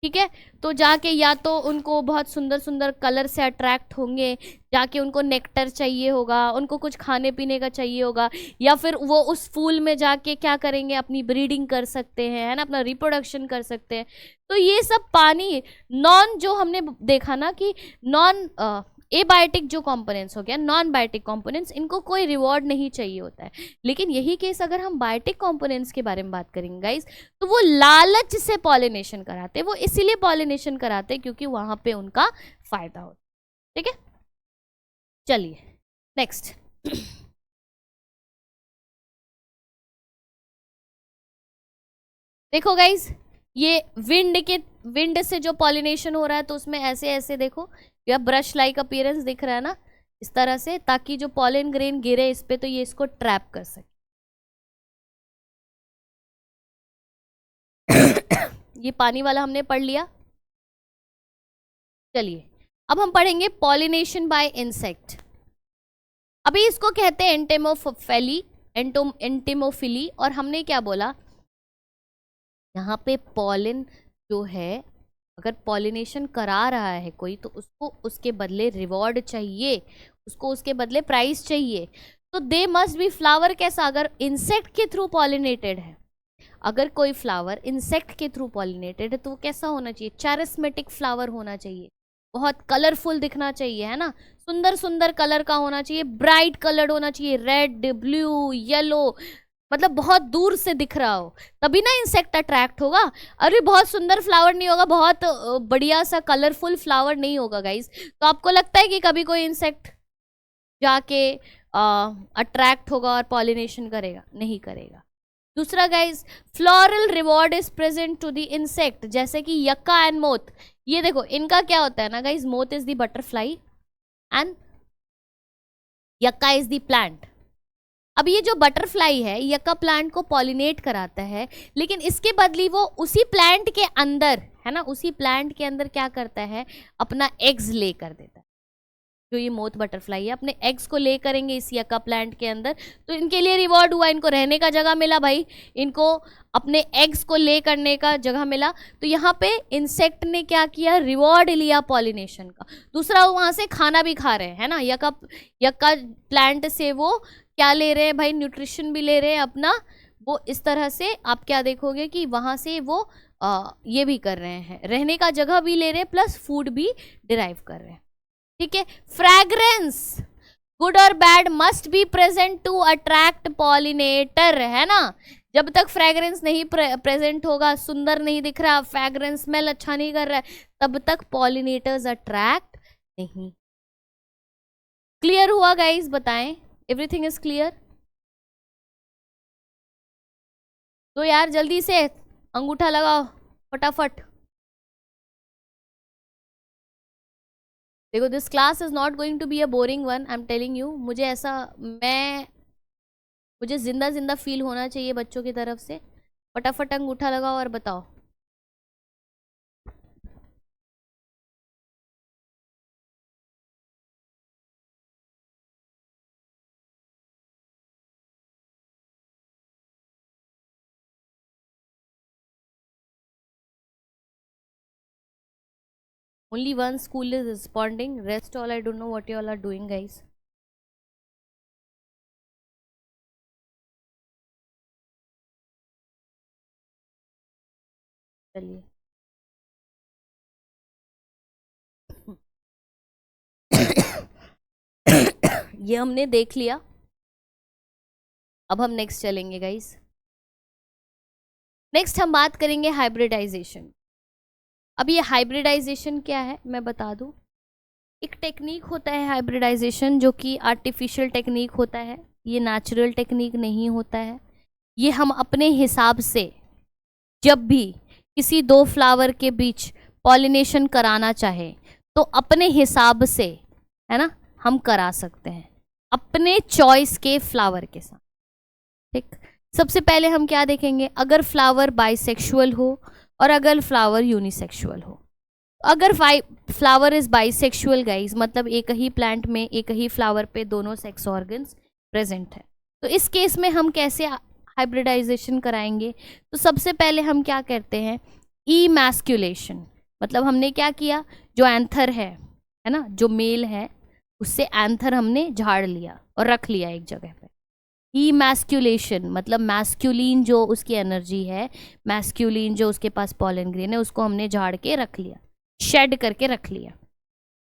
ठीक है, तो जाके या तो उनको बहुत सुंदर सुंदर कलर से अट्रैक्ट होंगे, जाके उनको नेक्टर चाहिए होगा, उनको कुछ खाने पीने का चाहिए होगा, या फिर वो उस फूल में जाके क्या करेंगे? अपनी ब्रीडिंग कर सकते हैं, है ना, अपना रिप्रोडक्शन कर सकते हैं। तो ये सब पानी नॉन, जो हमने देखा ना कि नॉन एबायोटिक जो कंपोनेंट्स हो गया, नॉन बायोटिक कंपोनेंट्स, इनको कोई रिवॉर्ड नहीं चाहिए होता है। लेकिन यही केस अगर हम बायोटिक कंपोनेंट्स के बारे में बात करेंगे गाइस, तो वो लालच से पॉलिनेशन कराते हैं। वो इसीलिए पॉलिनेशन कराते हैं क्योंकि वहां पे उनका फायदा होता है। ठीक है, चलिए नेक्स्ट। देखो गाइस, ये विंड से जो पॉलिनेशन हो रहा है, तो उसमें ऐसे ऐसे देखो, या ब्रश लाइक अपीयरेंस दिख रहा है ना, इस तरह से, ताकि जो पॉलन ग्रेन गिरे इस पे तो ये इसको ट्रैप कर सके। ये पानी वाला हमने पढ़ लिया। चलिए अब हम पढ़ेंगे पॉलिनेशन बाय इंसेक्ट। अभी इसको कहते हैं एंटेमोफिली। और हमने क्या बोला, यहाँ पे पॉलन जो है, अगर पॉलिनेशन करा रहा है कोई, तो उसको उसके बदले रिवॉर्ड चाहिए, उसको उसके बदले प्राइस चाहिए। तो दे मस्ट बी फ्लावर कैसा? अगर इंसेक्ट के थ्रू पॉलिनेटेड है, अगर कोई फ्लावर इंसेक्ट के थ्रू पॉलिनेटेड है तो वो कैसा होना चाहिए, चैरिस्मेटिक फ्लावर होना चाहिए, बहुत कलरफुल दिखना चाहिए, है ना, सुंदर सुंदर कलर का होना चाहिए, ब्राइट कलर्ड होना चाहिए, रेड, ब्लू, येलो, मतलब बहुत दूर से दिख रहा हो, तभी ना इंसेक्ट अट्रैक्ट होगा। अरे बहुत सुंदर फ्लावर नहीं होगा, बहुत बढ़िया सा कलरफुल फ्लावर नहीं होगा गाइस, तो आपको लगता है कि कभी कोई इंसेक्ट जाके अट्रैक्ट होगा और पॉलिनेशन करेगा? नहीं करेगा। दूसरा guys, floral reward is present to the insect, जैसे कि यक्का एंड मोथ। ये देखो इनका क्या होता है ना guys, moth is the butterfly and yucca is the plant. अब ये जो बटरफ्लाई है यक्का प्लांट को पॉलिनेट कराता है, लेकिन इसके बदली वो उसी प्लांट के अंदर, है ना, उसी प्लांट के अंदर क्या करता है, अपना एग्स ले कर देता है। जो ये मोथ बटरफ्लाई है अपने एग्स को ले करेंगे इस यक्का प्लांट के अंदर, तो इनके लिए रिवॉर्ड हुआ, इनको रहने का जगह मिला भाई, इनको अपने एग्स को ले करने का जगह मिला। तो यहाँ पे इंसेक्ट ने क्या किया, रिवॉर्ड लिया पॉलिनेशन का। दूसरा वो वहाँ से खाना भी खा रहे हैं, है ना, यक्का प्लांट से वो क्या ले रहे हैं भाई, न्यूट्रिशन भी ले रहे हैं अपना। वो इस तरह से आप क्या देखोगे कि वहाँ से वो ये भी कर रहे हैं, रहने का जगह भी ले रहे हैं प्लस फूड भी डिराइव कर रहे हैं। ठीक है, फ्रैग्रेंस गुड और bad must be present to attract pollinator, है ना। जब तक फ्रैग्रेंस नहीं प्रेजेंट होगा, सुंदर नहीं दिख रहा, फ्रैग्रेंस स्मेल अच्छा नहीं कर रहा है, तब तक पॉलिनेटर्स अट्रैक्ट नहीं। क्लियर हुआ गाइस? बताएं, एवरीथिंग इज क्लियर? तो यार जल्दी से अंगूठा लगाओ फटाफट। देखो this class is not going to be a boring one, I am telling you. मुझे ऐसा, मुझे जिंदा जिंदा फील होना चाहिए बच्चों की तरफ से। फटाफट अंगूठा लगाओ और बताओ। Only one school is responding, rest all I don't know what you all are doing guys. चलिए ये हमने देख लिया, अब हम नेक्स्ट चलेंगे गाइस। नेक्स्ट हम बात करेंगे हाइब्रिडाइजेशन। अब ये हाइब्रिडाइजेशन क्या है मैं बता दूं। एक टेक्निक होता है हाइब्रिडाइजेशन जो कि आर्टिफिशियल टेक्निक होता है, ये नेचुरल टेक्निक नहीं होता है। ये हम अपने हिसाब से जब भी किसी दो फ्लावर के बीच पॉलिनेशन कराना चाहे तो अपने हिसाब से, है ना, हम करा सकते हैं अपने चॉइस के फ्लावर के साथ। ठीक, सबसे पहले हम क्या देखेंगे, अगर फ्लावर बाइसेक्सुअल हो और अगर फ्लावर यूनिसेक्सुअल हो। अगर फ्लावर इज बाइसेक्सुअल गाइज, मतलब एक ही प्लांट में एक ही फ्लावर पे दोनों सेक्स ऑर्गन्स प्रेजेंट है, तो इस केस में हम कैसे हाइब्रिडाइजेशन कराएंगे। तो सबसे पहले हम क्या करते हैं, इमैस्कुलेशन। मतलब हमने क्या किया, जो एंथर है ना, जो मेल है उससे एंथर हमने झाड़ लिया और रख लिया एक जगह पे। इमैस्कुलेशन मतलब मैस्कुलिन जो उसकी एनर्जी है, मैस्कुलिन जो उसके पास पॉलन ग्रेन है, उसको हमने झाड़ के रख लिया, शेड करके रख लिया।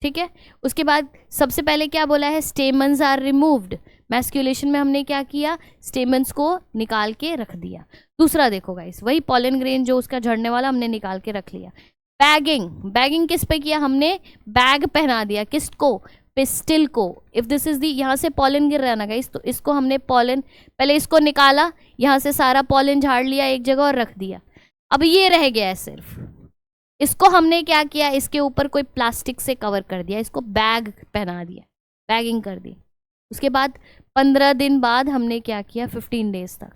ठीक है, उसके बाद सबसे पहले क्या बोला है, स्टेमन्स आर रिमूव्ड। मैस्कुलेशन में हमने क्या किया, स्टेमन्स को निकाल के रख दिया। दूसरा देखो गाइस, वही पॉलन ग्रेन जो उसका झड़ने वाला हमने निकाल के रख लिया। बैगिंग, बैगिंग किस पे किया हमने, बैग पहना दिया, किसको, पिस्टिल को। इफ दिस इज दी, यहाँ से पॉलन गिर रहा है ना गाइस, तो इसको हमने पॉलन, पहले इसको निकाला, यहाँ से सारा पॉलन झाड़ लिया एक जगह और रख दिया। अब ये रह गया है सिर्फ, इसको हमने क्या किया, इसके ऊपर कोई प्लास्टिक से कवर कर दिया, इसको बैग पहना दिया, बैगिंग कर दी। उसके बाद 15 दिन बाद हमने क्या किया, 15 डेज तक,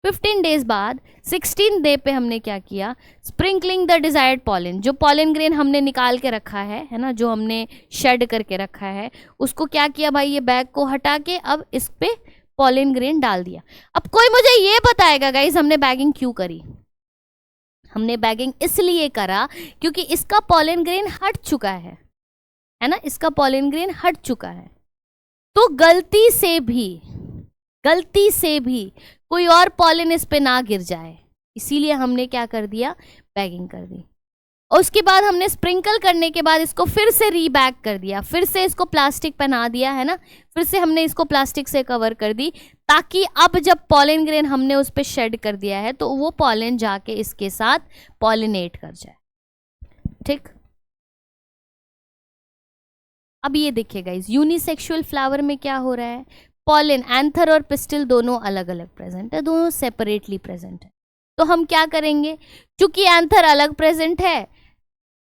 15 डेज बाद 16 डे पे हमने क्या किया, स्प्रिंकलिंग द डिजायर्ड पॉलन। जो पॉलन ग्रेन हमने निकाल के रखा है ना, जो हमने शेड करके रखा है, उसको क्या किया भाई, ये बैग को हटा के अब इस पे पॉलन ग्रेन डाल दिया। अब कोई मुझे ये बताएगा गाइस हमने बैगिंग क्यों करी। हमने बैगिंग इसलिए करा क्योंकि इसका पॉलन ग्रेन हट चुका है ना, इसका पॉलन ग्रेन हट चुका है। तो गलती से भी कोई और पॉलन इस पे ना गिर जाए, इसीलिए हमने क्या कर दिया, बैगिंग कर दी। और उसके बाद हमने स्प्रिंकल करने के बाद इसको फिर से रीबैग कर दिया, फिर से इसको प्लास्टिक पहना दिया है ना, फिर से हमने इसको प्लास्टिक से कवर कर दी, ताकि अब जब पॉलन ग्रेन हमने उस पर शेड कर दिया है तो वो पॉलन जाके इसके साथ पॉलिनेट कर जाए। ठीक, अब ये देखिए गाइस, यूनिसेक्सुअल फ्लावर में क्या हो रहा है, पॉलन, एंथर और पिस्टिल दोनों अलग अलग प्रेजेंट है, दोनों सेपरेटली प्रेजेंट है। तो हम क्या करेंगे, चूंकि एंथर अलग प्रेजेंट है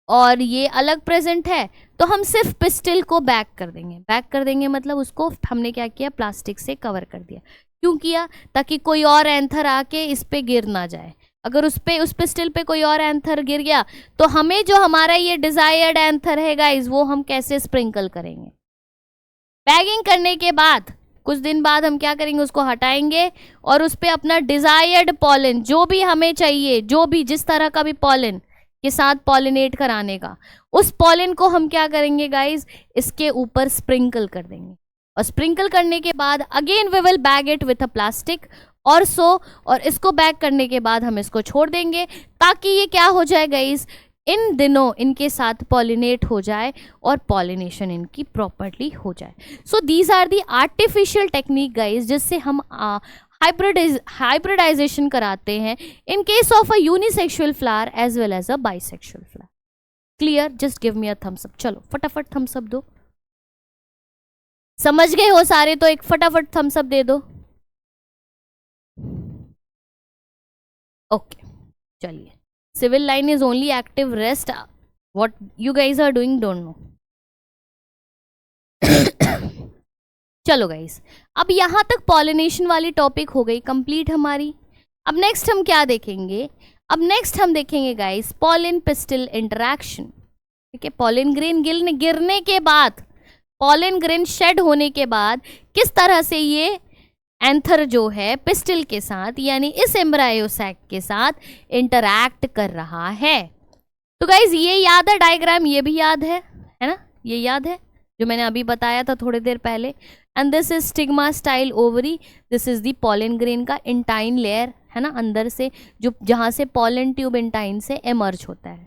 और ये अलग प्रेजेंट है, तो हम सिर्फ पिस्टिल को बैक कर देंगे। बैक कर देंगे मतलब उसको हमने क्या किया, प्लास्टिक से कवर कर दिया। क्यों किया, ताकि कोई और एंथर आके इस पे गिर ना जाए। अगर उस पिस्टिल पे कोई और एंथर गिर गया तो हमें जो हमारा ये डिजायर्ड एंथर है गाइस, वो हम कैसे स्प्रिंकल करेंगे। बैगिंग करने के बाद कुछ दिन बाद हम क्या करेंगे, उसको हटाएंगे और उस पर अपना डिजायर्ड पॉलन, जो भी हमें चाहिए, जो भी जिस तरह का भी पॉलन के साथ पॉलिनेट कराने का, उस पॉलन को हम क्या करेंगे गाइस, इसके ऊपर स्प्रिंकल कर देंगे। और स्प्रिंकल करने के बाद again we will bag it with a plastic और और इसको बैग करने के बाद हम इसको छोड़ देंगे, ताकि ये क्या हो जाए गाइस, इन दिनों इनके साथ पॉलिनेट हो जाए और पॉलिनेशन इनकी प्रॉपर्ली हो जाए। So these are the artificial technique guys, जिससे हम हाइब्रिडाइजेशन कराते हैं in case of a unisexual flower as well as a bisexual flower. Clear? Just give me a thumbs up. चलो फटाफट थम्स अप दो। समझ गए हो सारे? तो एक फटाफट थम्स अप दे दो। ओके, चलिए। Civil line is only active, rest what you guys are doing don't know. चलो गाइस, अब यहां तक पॉलिनेशन वाली टॉपिक हो गई कंप्लीट हमारी। अब नेक्स्ट हम क्या देखेंगे, अब नेक्स्ट हम देखेंगे गाइस पॉलिन पिस्टिल इंटरैक्शन। ठीक है, पॉलिन ग्रेन गिरने के बाद, पॉलिन ग्रेन शेड होने के बाद किस तरह से ये एंथर जो है पिस्टिल के साथ, यानी इस एम्ब्रायो सैक के साथ इंटरैक्ट कर रहा है। तो गाइज ये याद है डायग्राम, ये भी याद है ना, ये याद है जो मैंने अभी बताया था थोड़ी देर पहले। And this is stigma style ovary, this is the pollen grain का इंटाइन लेयर है ना, अंदर से जो जहां से पॉलन ट्यूब इंटाइन से एमर्ज होता है।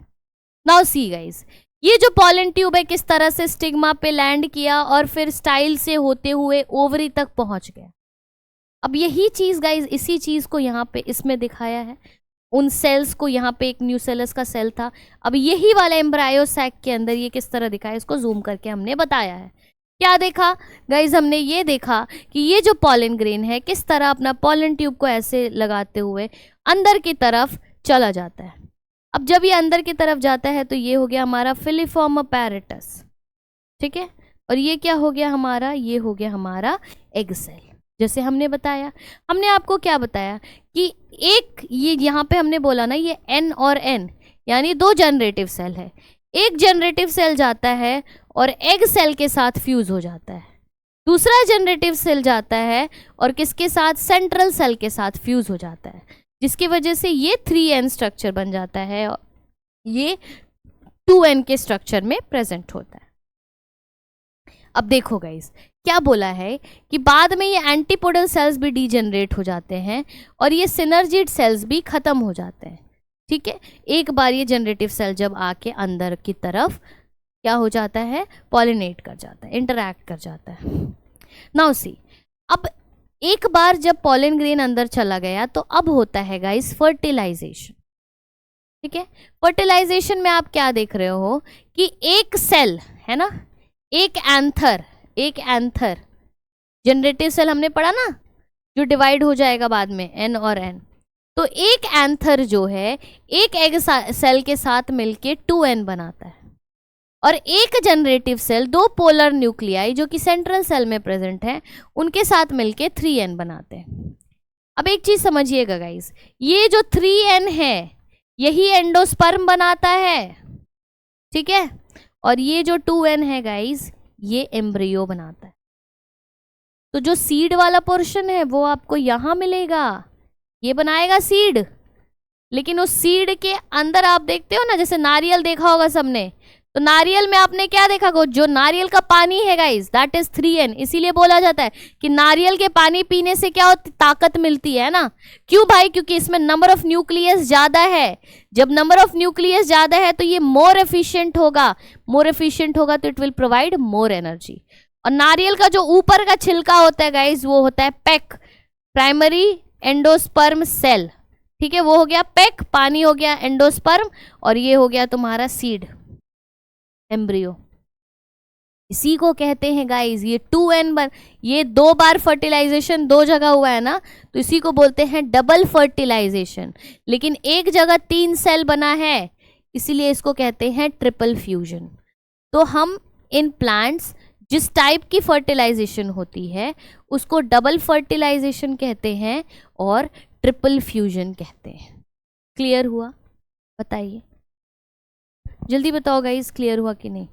नाउ सी गाइज, ये जो पॉलन ट्यूब है किस तरह से स्टिग्मा पे लैंड किया और फिर स्टाइल से होते हुए ओवरी तक पहुंच गया। अब यही चीज गाइज, इसी चीज को यहाँ पे इसमें दिखाया है, उन सेल्स को, यहाँ पे एक न्यूसेलस का सेल था, अब यही वाला एम्ब्रायो सैक के अंदर ये किस तरह दिखाया, इसको जूम करके हमने बताया है। क्या देखा गाइज, हमने ये देखा कि ये जो पॉलन ग्रेन है किस तरह अपना पॉलन ट्यूब को ऐसे लगाते हुए अंदर की तरफ चला जाता है। अब जब ये अंदर की तरफ जाता है तो ये हो गया हमारा फिलीफॉर्म अपैरेटस। ठीक है, और ये क्या हो गया हमारा, ये हो गया हमारा एग सेल। जैसे हमने बताया, हमने आपको क्या बताया कि एक ये यहाँ पे हमने बोला ना, ये एन और एन यानी दो जनरेटिव सेल है। एक जनरेटिव सेल जाता है और एग सेल के साथ फ्यूज हो जाता है, दूसरा जनरेटिव सेल जाता है और किसके साथ, सेंट्रल सेल के साथ फ्यूज हो जाता है, जिसकी वजह से ये 3n स्ट्रक्चर बन जाता है और ये 2n के स्ट्रक्चर में प्रेजेंट होता है। अब देखो गाइस, क्या बोला है कि बाद में ये एंटीपोडल सेल्स भी डीजेनरेट हो जाते हैं और ये सिनर्जिड सेल्स भी खत्म हो जाते हैं। ठीक है, एक बार ये जनरेटिव सेल जब आके अंदर की तरफ क्या हो जाता है, पॉलिनेट कर जाता है, इंटरैक्ट कर जाता है। नाउ सी, अब एक बार जब पॉलन ग्रेन अंदर चला गया तो अब होता है गाइस फर्टिलाइजेशन। ठीक है, फर्टिलाइजेशन में आप क्या देख रहे हो कि एक सेल है ना, एक एंथर जनरेटिव सेल हमने पढ़ा ना, जो डिवाइड हो जाएगा बाद में एन और एन, तो एक एंथर जो है एक एग सेल के साथ मिलके 2n बनाता है और एक जनरेटिव सेल दो पोलर न्यूक्लियाई जो कि सेंट्रल सेल में प्रेजेंट है उनके साथ मिलके 3n बनाते हैं। अब एक चीज समझिएगा गाइस, ये जो 3n है यही एंडोस्पर्म बनाता है। ठीक है, और ये जो 2n है गाइस ये एम्ब्रियो बनाता है। तो जो सीड वाला पोर्शन है वो आपको यहां मिलेगा, ये बनाएगा सीड, लेकिन उस सीड के अंदर आप देखते हो ना, जैसे नारियल देखा होगा सबने, तो नारियल में आपने क्या देखा गो, जो नारियल का पानी है गाइस दैट इज 3N, इसीलिए बोला जाता है कि नारियल के पानी पीने से क्या होती, ताकत मिलती है ना। क्यों भाई, क्योंकि इसमें नंबर ऑफ न्यूक्लियस ज्यादा है। जब नंबर ऑफ न्यूक्लियस ज्यादा है तो ये मोर एफिशिएंट होगा, मोर एफिशिएंट होगा तो it will provide more energy. और नारियल का जो ऊपर का छिलका होता है गाइस वो होता है पैक, प्राइमरी एंडोस्पर्म सेल, ठीक है, वो हो गया पैक, पानी हो गया एंडोस्पर्म, और ये हो गया तुम्हारा सीड, एम्ब्रियो। इसी को कहते हैं गाइस, ये 2N बन, ये 2 बार फर्टिलाइजेशन 2 जगह हुआ है ना, तो इसी को बोलते हैं डबल फर्टिलाइजेशन। लेकिन एक जगह 3 सेल बना है, इसीलिए इसको कहते हैं ट्रिपल फ्यूजन। तो हम इन प्लांट्स जिस टाइप की फर्टिलाइजेशन होती है उसको डबल फर्टिलाइजेशन कहते हैं और ट्रिपल फ्यूजन कहते हैं। क्लियर हुआ? बताइए, जल्दी बताओ गाइस, क्लियर हुआ कि नहीं?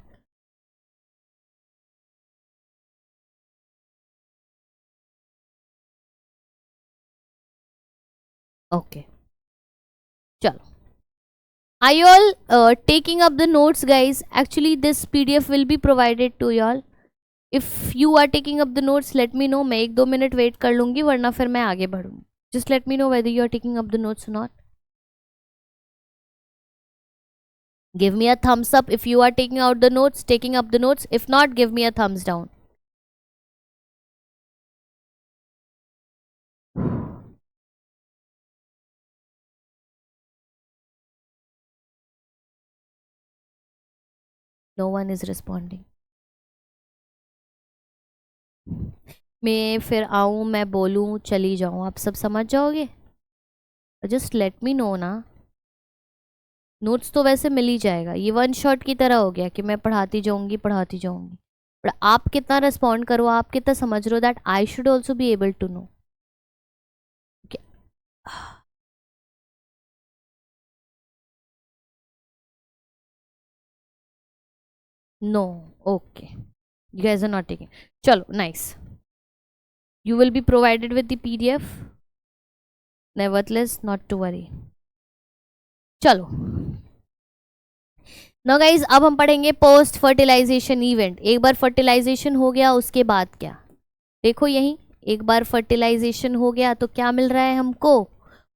ओके, चलो। Are you all taking up the notes, guys? Actually, this PDF will be provided to you all. If you are taking up the notes, let me know. मैं 1-2 minute wait कर लूँगी, वरना फिर मैं आगे बढ़ूँगी. Just let me know whether you are taking up the notes or not. Give me a thumbs up if you are taking out the notes, taking up the notes. If not, give me a thumbs down. No one is responding. मैं फिर आऊँ, मैं बोलूँ, चली जाऊँ, आप सब समझ जाओगे? जस्ट लेट मी नो ना। नोट्स तो वैसे मिल ही जाएगा, ये 1 शॉट की तरह हो गया कि मैं पढ़ाती जाऊँगी पढ़ाती जाऊँगी, बट आप कितना रिस्पॉन्ड करो, आप कितना समझ रहे हो, that I should also be able to know. No, okay, you guys are not taking. चलो, nice. You will be provided with the PDF. Nevertheless, not to worry. चलो, नो गाइज, अब हम पढ़ेंगे पोस्ट फर्टिलाइजेशन इवेंट। एक बार fertilisation हो गया उसके बाद क्या, देखो यही, एक बार फर्टिलाइजेशन हो गया तो क्या मिल रहा है हमको,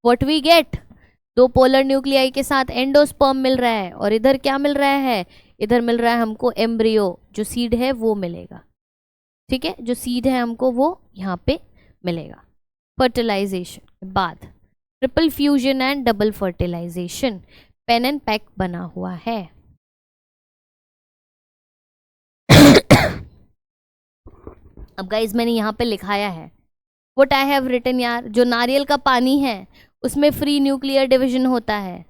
what we get, 2 polar nuclei के साथ एंडोस्पर्म मिल रहा है, और इधर क्या मिल रहा है, इधर मिल रहा है हमको एम्ब्रियो, जो सीड है वो मिलेगा, ठीक है, जो सीड है हमको वो यहाँ पे मिलेगा। फर्टिलाइजेशन के बाद triple fusion and double fertilization, pen and pack बना हुआ है। अब गाइज मैंने यहाँ पे लिखाया है व्हाट आई हैव रिटन यार, जो नारियल का पानी है उसमें फ्री न्यूक्लियर डिवीजन होता है,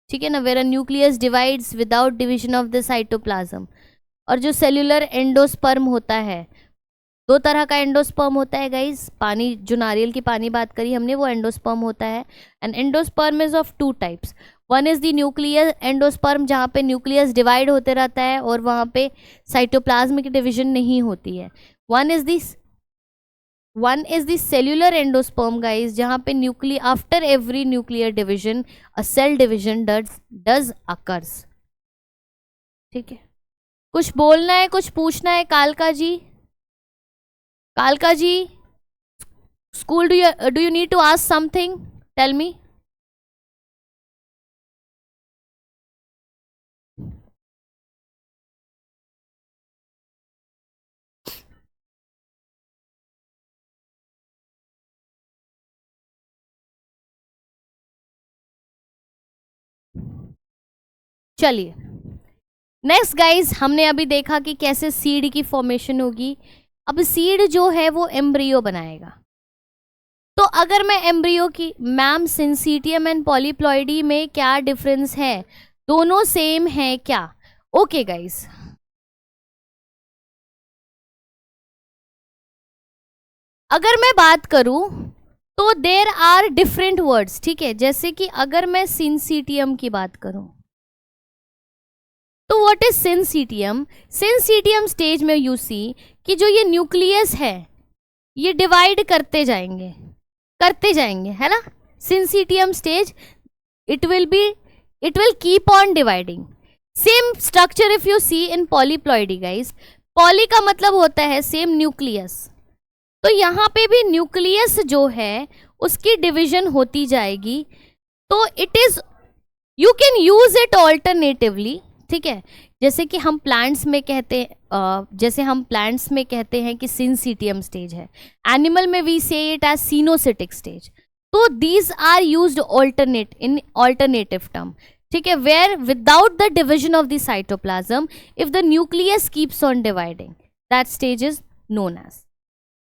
ठीक है ना, where a nucleus divides without division of the cytoplasm. और जो सेल्यूलर एंडोस्पर्म होता है, 2 तरह का एंडोस्पर्म होता है गाइज, पानी जो नारियल की पानी बात करी हमने वो एंडोस्पर्म होता है, and endosperm is of 2 types. One is the nuclear endosperm, जहाँ पे न्यूक्लियस डिवाइड होते रहता है और वहाँ पे साइटोप्लाज्मिक डिवीजन नहीं होती है। One is the cellular endosperm guys, जहाँ पे after every nuclear division a cell division does occurs, ठीक है। कुछ बोलना है, कुछ पूछना है कालका जी? कालका ji, school, do you need to ask something, tell me. चलिए नेक्स्ट गाइज, हमने अभी देखा कि कैसे सीड की फॉर्मेशन होगी। अब सीड जो है वो एम्ब्रियो बनाएगा। तो अगर मैं एम्ब्रियो की, मैम सिंसीटियम एंड पॉलीप्लॉइडी में क्या डिफरेंस है, दोनों सेम है क्या? ओके गाइज, अगर मैं बात करूं तो देर आर डिफरेंट वर्ड्स, ठीक है, जैसे कि अगर मैं सिंसीटियम की बात करूं तो what is syncytium? Syncytium stage में यू सी कि जो ये न्यूक्लियस है ये डिवाइड करते जाएंगे है ना। Syncytium stage it will keep on dividing. Same structure if you see in polyploidy guys. Poly का मतलब होता है सेम न्यूक्लियस, तो यहाँ पे भी न्यूक्लियस जो है उसकी डिवीजन होती जाएगी। तो it is, you can use it alternatively, ठीक है। जैसे कि हम प्लांट्स में कहते हैं कि सिंसिटियम स्टेज है, एनिमल में we say it as coenocytic stage. तो these are used alternative term, ठीक है, where without the division of the cytoplasm if the nucleus keeps on dividing, that stage is known as,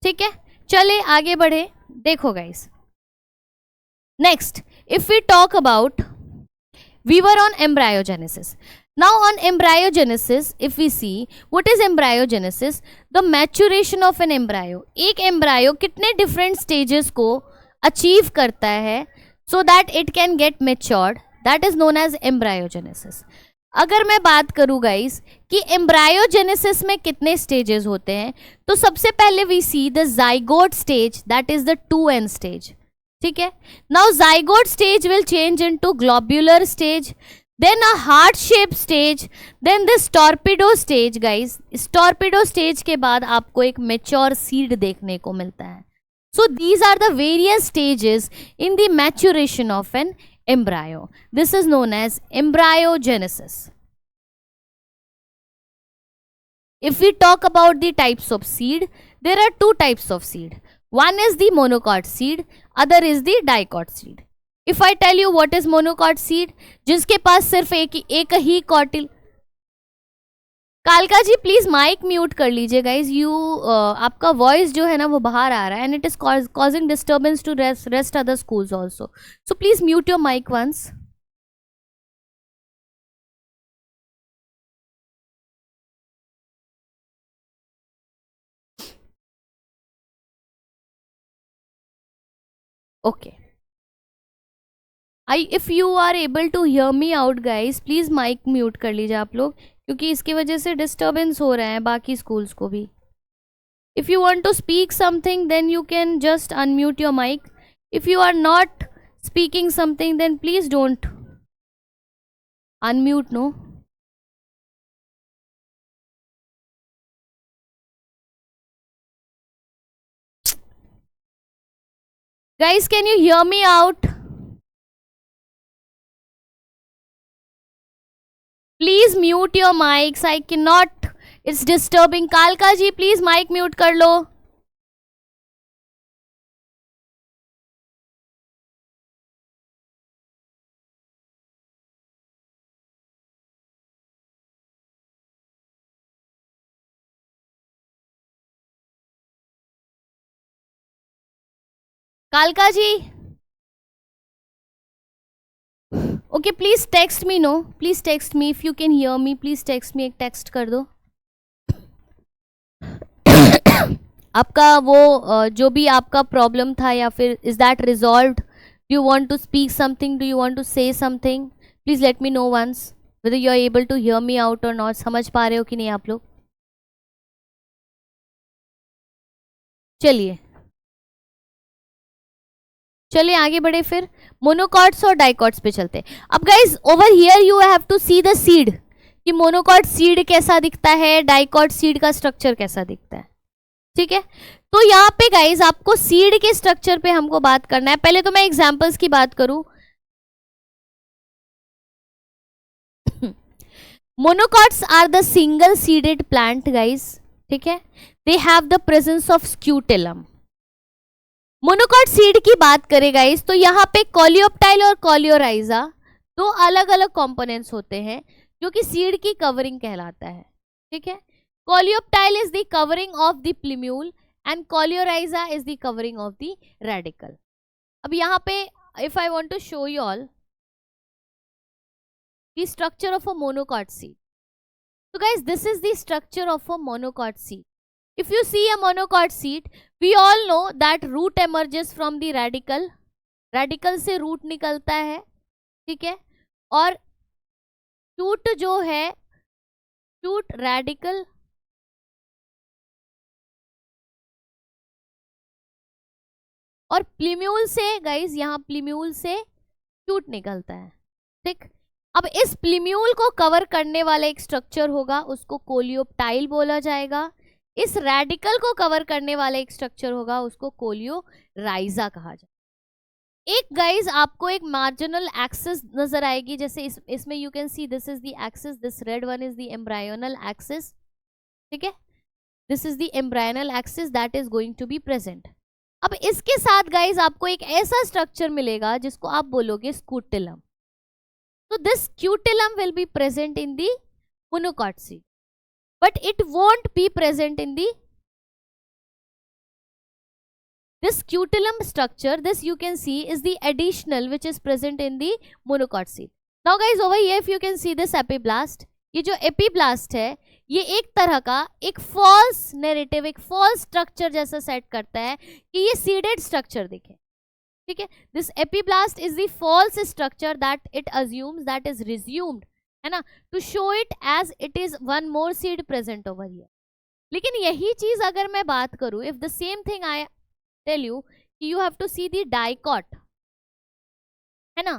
ठीक है। चले आगे बढ़े, देखो guys. Next if we talk about, we were on embryogenesis. Now on embryogenesis, if we see what is embryogenesis, the maturation of an embryo. एक embryo कितने different stages को achieve करता है so that it can get matured, that is known as embryogenesis. अगर मैं बात करूँ guys कि embryogenesis में कितने stages होते हैं, तो सबसे पहले we see the zygote stage, that is the 2n stage, ठीक है। Now zygote stage will change into globular stage, then a heart shaped stage, then this torpedo stage guys। इस torpedo stage के बाद आपको एक mature seed देखने को मिलता है। So these are the various stages in the maturation of an embryo. This is known as embryogenesis. If we talk about the types of seed, there are two types of seed. One is the monocot seed, other is the dicot seed. If I tell you what is monocot seed, जिसके पास सिर्फ एक ही कॉटिल। कालका जी please mic mute कर लीजिए guys, आपका voice जो है ना वो बाहर आ रहा है, and it is causing disturbance to rest other schools also, so please mute your mic once. Okay, if you are able to hear me out guys, please mic mute कर लीजिए आप लोग, क्योंकि इसकी वजह से डिस्टर्बेंस हो रहा है बाकी स्कूल्स को भी। If you want to speak something then you can just unmute your mic, if you are not speaking something then please don't unmute, no. Guys, can you hear me out? Please mute your mics. I cannot. It's disturbing. Kalka ji, please mic mute कर लो. Kalka ji. Okay, please text me, no? Please text me if you can hear me. Please text me, एक text कर दो. आपका वो जो भी आपका problem था या फिर is that resolved? Do you want to speak something? Do you want to say something? Please let me know once whether you are able to hear me out or not. समझ पा रहे हो कि नहीं आप लोग? चलिए आगे बढ़े, फिर मोनोकॉट्स और डाइकॉट्स पे चलते हैं। अब guys over here you have to see the seed कि मोनोकॉट सीड कैसा दिखता है, डाइकॉट सीड का स्ट्रक्चर कैसा दिखता है, ठीक है। तो यहाँ पे गाइज आपको सीड के स्ट्रक्चर पे हमको बात करना है। पहले तो मैं एग्जांपल्स की बात करूं, monocots are the single seeded plant guys, ठीक है। They have the presence of scutellum. Monocot seed की बात करें गाइस तो यहाँ पे कॉलियोप्टाइल और कॉलियोराइजा दो अलग अलग कंपोनेंट्स होते हैं जो कि सीड की कवरिंग कहलाता है, ठीक है। Coleoptile is the covering of the plumule and coleorhiza is the covering of the radicle. अब यहाँ पे if I want to show you all the structure of a monocot seed, तो guys this is the structure of a monocot seed. If you see a monocot seed, we all know that root emerges from the radical. Radical से root निकलता है, ठीक है। और shoot जो है, shoot radical और प्लीम्यूल से गाइस, यहाँ प्लीम्यूल से shoot निकलता है, ठीक। अब इस प्लीम्यूल को कवर करने वाला एक स्ट्रक्चर होगा, उसको कोलियोप्टाइल बोला जाएगा। इस रेडिकल को कवर करने वाला एक स्ट्रक्चर होगा, उसको कोलियोराइजा कहा जाएगा। एक गाइज आपको एक मार्जिनल एक्सिस नजर आएगी, जैसे इसमें you can see this is the axis, this red one is the embryonal axis, ठीक है, this is the embryonal axis that is going to be present. अब इसके साथ गाइज आपको एक ऐसा स्ट्रक्चर मिलेगा जिसको आप बोलोगे स्कूटिलम। So this scutellum will be present in the monocot seed, but it won't be present in the this scutellum structure. This you can see is the additional which is present in the monocot seed. Now guys over here if you can see this epiblast, ये जो epiblast है ये एक तरह का एक false narrative, एक false structure जैसा सेट करता है कि ये seeded structure दिखे, ठीक है। This epiblast is the false structure that it assumes that is resumed, है ना, to show it as it is one more seed present over here. लेकिन यही चीज अगर मैं बात करूं, if the same thing I tell you कि you have to see the dicot, है ना,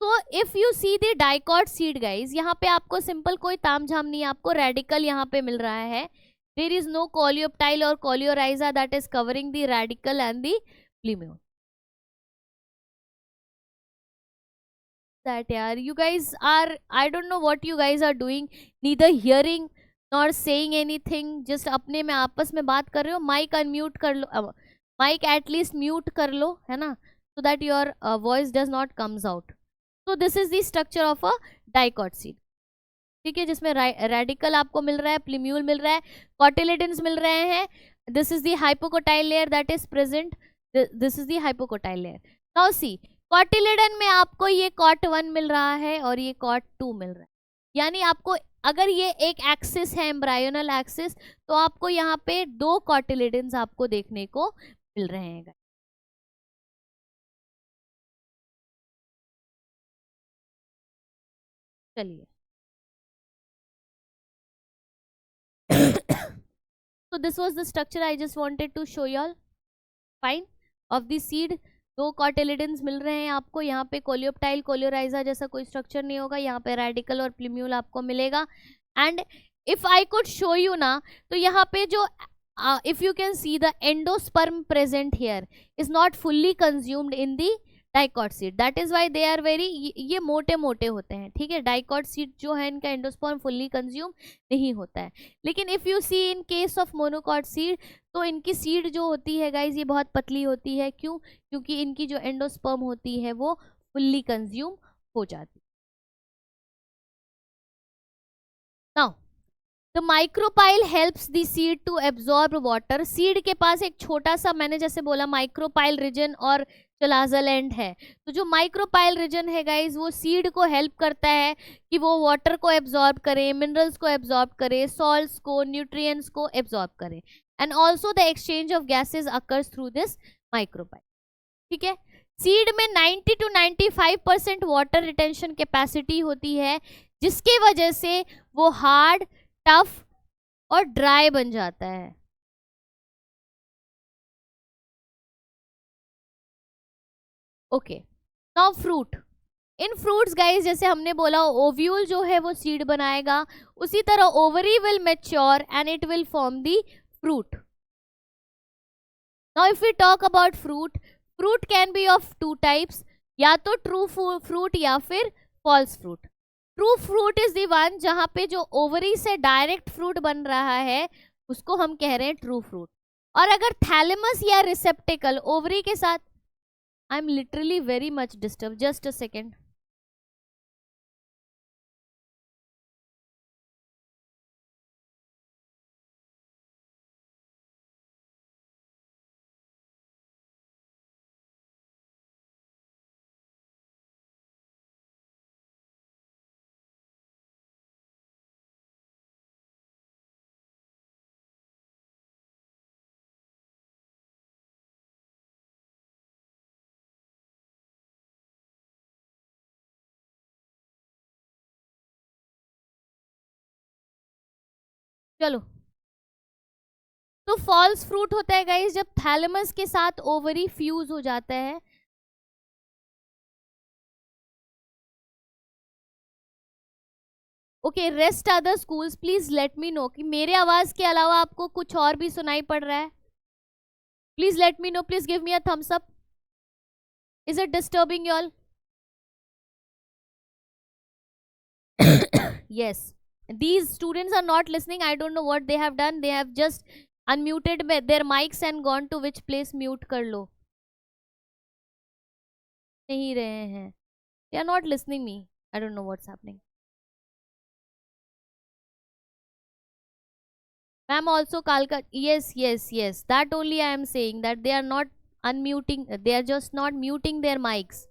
तो if you see the dicot seed guys, यहाँ पे आपको सिंपल कोई तामझाम नहीं, आपको रेडिकल यहाँ पे मिल रहा है। देयर इज नो कोलियोप्टाइल और coleorhiza that is covering the radical and the प्लीम्यूल। That yaar, you guys are, I don't know what you guys are doing, neither hearing nor saying anything, just अपने में आपस में बात कर रहे हो। Mic unmute कर लो, माइक एटलीस्ट म्यूट कर लो, है ना, so that your voice does not comes out. So this is the structure of a dicot seed, ठीक है, जिसमें रेडिकल आपको मिल रहा है, प्लीम्यूल मिल रहा है, कॉटिलेडन्स मिल रहे हैं। This is the hypocotyl layer that is present, this is the hypocotyl layer. Now see cotyledon में आपको ये कॉट 1 मिल रहा है और ये कॉट 2 मिल रहा है, यानी आपको अगर ये एक एक्सिस है एम्ब्रायोनल एक्सिस, तो आपको यहाँ पे 2 कॉटिलेडन्स आपको देखने को मिल रहे हैं। चलिए so this was the structure I just wanted to show you all, fine, of the seed। 2 cotyledons मिल रहे हैं आपको, यहाँ पे कोलियोप्टाइल कोलियोराइजा जैसा कोई स्ट्रक्चर नहीं होगा, यहाँ पे रेडिकल और प्लीम्यूल आपको मिलेगा। And if I could show you ना, तो यहाँ पे जो if you can see the endosperm present here is not fully consumed in the dicot seed, that is why they are very, ये मोटे मोटे होते हैं, ठीक है। डाइकॉट सीड जो है इनका एंडोस्पर्म फुल्ली कंज्यूम नहीं होता है। लेकिन if you see in case of monocot seed, तो इनकी सीड जो होती है गाइज ये बहुत पतली होती है। क्यों? क्योंकि इनकी जो एंडोस्पर्म होती है वो फुल्ली कंज्यूम हो जाती है। Now the micropyle helps the seed to absorb water. Seed के पास एक छोटा सा, मैंने जैसे बोला, माइक्रोपाइल रीजन और चलाजल एंड है। तो जो माइक्रोपाइल रीजन है गाइज वो सीड को हेल्प करता है कि वो वाटर को एब्जॉर्ब करे, मिनरल्स को एब्जॉर्ब करे, सॉल्ट्स को, न्यूट्रिएंट्स को एब्जॉर्ब करे, and also the exchange of gases occurs through this micropyle, ठीक है। सीड में 90 to 95% वाटर रिटेंशन कैपेसिटी होती है, जिसकी वजह से वो हार्ड, टफ और ड्राई बन जाता है। Okay, now fruit. In fruits guys, जैसे हमने बोला ओव्यूल जो है वो सीड बनाएगा, उसी तरह ovary will mature and it will form the fruit. Now if we talk about fruit, fruit can be of 2 types, या तो ट्रू फ्रूट या फिर false fruit. True fruit is the one जहां पे जो ओवरी से डायरेक्ट फ्रूट बन रहा है उसको हम कह रहे हैं ट्रू फ्रूट। और अगर थैलेमस या रिसेप्टिकल ओवरी के साथ, I am literally very much disturb, just a second. चलो, तो फॉल्स फ्रूट होता है गाइस जब थैलेमस के साथ ओवरी फ्यूज हो जाता है। Okay, rest other schools please let me no कि मेरे आवाज के अलावा आपको कुछ और भी सुनाई पड़ रहा है. Please let me no, please give me a thumbs up. Is it disturbing you all? Yes, these students are not listening. I don't know what they have done. They have just unmuted their mics and gone to which place mute कर लो. नहीं रहे हैं. They are not listening me. I don't know what's happening. Ma'am also Kalka. Yes. That only I am saying, that they are not unmuting. They are just not muting their mics.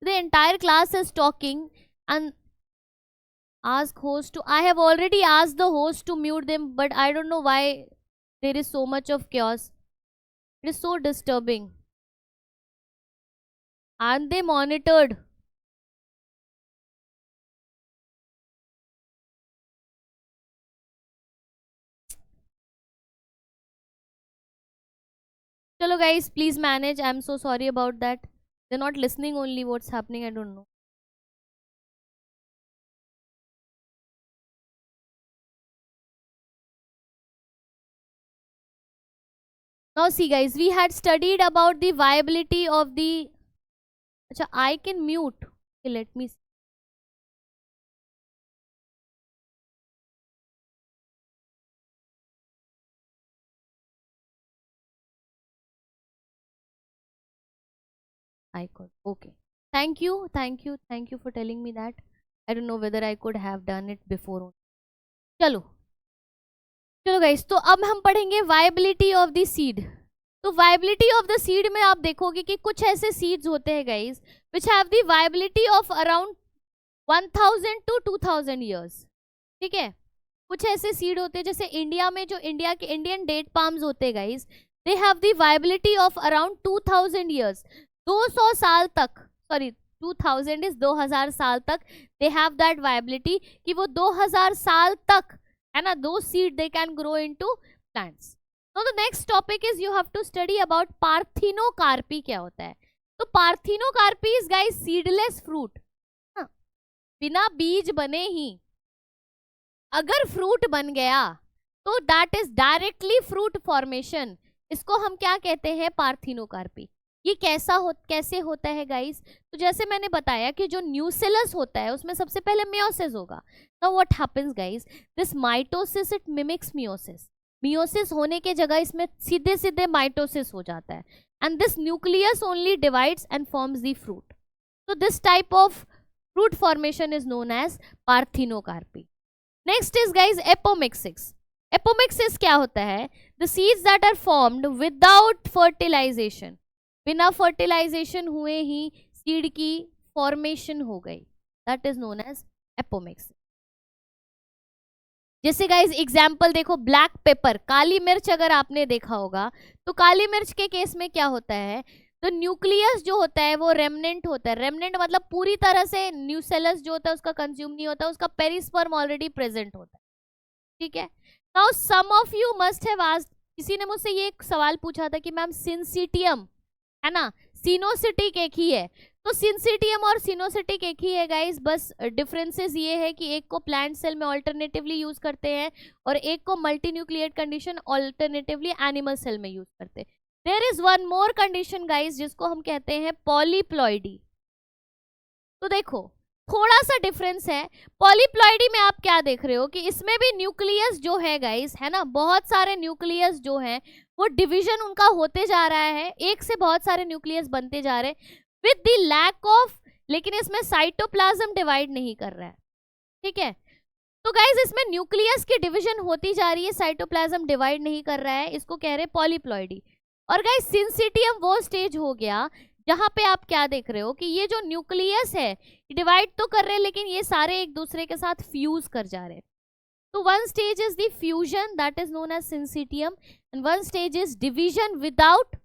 The entire class is talking and ask host to. I have already asked the host to mute them, but I don't know why there is so much of chaos. It is so disturbing. Aren't they monitored? Chalo guys, please manage. I'm so sorry about that. They're not listening only. What's happening, I don't know. Now see guys, we had studied about the viability of the... Achha, I can mute. Okay, let me see. I could. Okay. Thank you for telling me that. I don't know whether I could have done it before. चलो guys, तो अब हम पढ़ेंगे viability of the seed. तो viability of the seed में आप देखोगे कि कुछ ऐसे सीड्स होते हैं guys which have the viability of around 1000 to 2000 years. ठीक है, कुछ ऐसे सीड होते हैं जैसे इंडिया में जो इंडिया के इंडियन डेट पाम्स होते हैं guys, they have the viability of around 2000 years. 200 साल तक, सॉरी 2000 इज 2000 साल तक दे हैव दैट वायबिलिटी कि वो 2000 साल तक है ना, दो seed they can grow into plants. तो the next topic is you have to study about parthenocarpy. क्या होता है? तो parthenocarpy is guys seedless fruit. बिना बीज बने ही अगर फ्रूट बन गया तो that is directly fruit formation. इसको हम क्या कहते हैं? पार्थिनोकार्पी. ये कैसे होता है गाइस? तो जैसे मैंने बताया कि जो न्यूसेलस होता है उसमें सबसे पहले मियोसिस होगा. Now what happens guys, this mitosis it mimics meiosis. Meiosis होने के जगह इसमें सीधे सीधे माइटोसिस हो जाता है and this nucleus only divides and forms the fruit. So this type of fruit formation is known as parthenocarpy. Next is guys apomixis. Apomixis क्या होता है? The seeds that are formed without fertilization. बिना fertilization हुए ही seed की formation हो गई. That is known as apomixis. जैसे guys example देखो, ब्लैक पेपर, काली मिर्च अगर आपने देखा होगा तो काली मिर्च के केस में क्या होता है? तो न्यूक्लियस जो होता है वो रेमनेंट होता है. रेमनेंट मतलब पूरी तरह से न्यूसेलस जो होता है उसका कंज्यूम नहीं होता, उसका पेरिस्पर्म ऑलरेडी प्रेजेंट होता है. ठीक है. Now some of you must have asked, किसी ने मुझसे ये एक सवाल पूछा था कि मैम सिंसिटियम है ना, सिनोसिटिक एक ही है. तो सिंसिटियम और सिनोसिटिक एक ही है गाइस, बस डिफरेंसेस ये है कि एक को प्लांट सेल में ऑल्टरनेटिवली यूज करते हैं और एक को multinucleate condition alternatively animal cell में यूज करते हैं. There is one more condition guys जिसको हम कहते हैं पॉलीप्लॉइडी. तो देखो थोड़ा सा डिफरेंस है. पॉलीप्लॉइडी में आप क्या देख रहे हो कि इसमें भी न्यूक्लियस जो है गाइस है ना, बहुत सारे न्यूक्लियस जो हैं वो डिवीजन उनका होते जा रहा है, एक से बहुत सारे न्यूक्लियस बनते जा रहे हैं विद द लैक ऑफ, लेकिन इसमें साइटोप्लाज्म डिवाइड नहीं कर रहा है. ठीक है. तो गाइज इसमें न्यूक्लियस की डिवीजन होती जा रही है, साइटोप्लाज्म डिवाइड नहीं कर रहा है, इसको कह रहे हैं पॉलीप्लॉइडी. और गाइज सिंसिटियम वो स्टेज हो गया जहां पे आप क्या देख रहे हो कि ये जो न्यूक्लियस है डिवाइड तो कर रहे हैं लेकिन ये सारे एक दूसरे के साथ फ्यूज कर जा रहे हैं. तो one stage is the fusion, that is known as syncytium, and one stage is division without,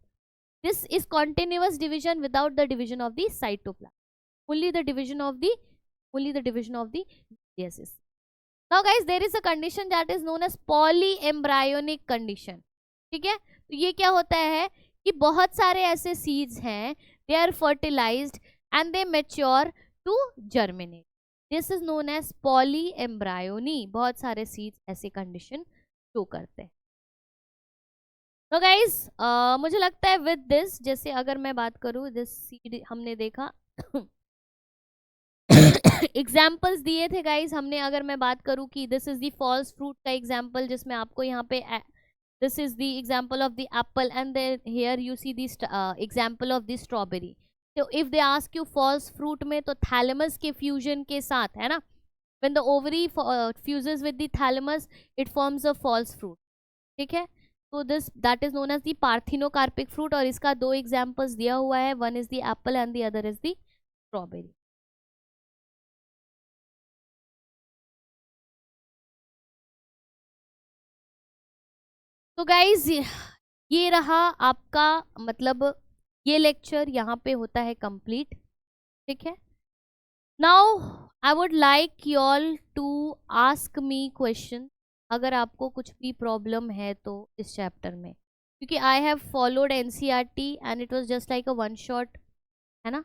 this is continuous division without the division of the cytoplasm, only the division of the nucleus. Now guys there is a condition that is known as polyembryonic condition. ठीक है. तो ये क्या होता है कि बहुत सारे ऐसे seeds हैं, they are fertilized and they mature to germinate. This is known as polyembryony. बहुत सारे seeds ऐसे condition show करते हैं. तो गाइज मुझे लगता है विद दिस, जैसे अगर मैं बात करूँ, दिस सीड हमने देखा एग्जाम्पल्स दिए थे गाइज हमने. अगर मैं बात करूँ कि this is the false fruit का एग्जाम्पल, जिसमें आपको यहाँ पे this is the example of the apple and then here you see the example of the strawberry. तो if they ask you false fruit में, तो थैलेमस के फ्यूजन के साथ, है ना, when the ovary fuses with the thalamus it forms a false fruit. ठीक है, तो this that is known as the parthenocarpic fruit. और इसका दो एग्जाम्पल्स दिया हुआ है, one is the apple and the other is the strawberry. तो गाइज ये रहा आपका, मतलब ये लेक्चर यहाँ पे होता है कंप्लीट. ठीक है, now I would like you all to ask me question, अगर आपको कुछ भी प्रॉब्लम है तो इस चैप्टर में, क्योंकि I have followed NCERT and it was just like a one shot, है ना.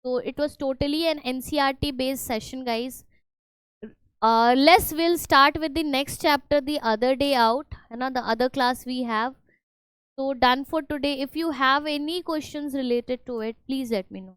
तो it was totally an NCERT based session guys. let's will start with the next chapter the other day out, है ना, the other class we have. So done for today. If you have any questions related to it, please let me know.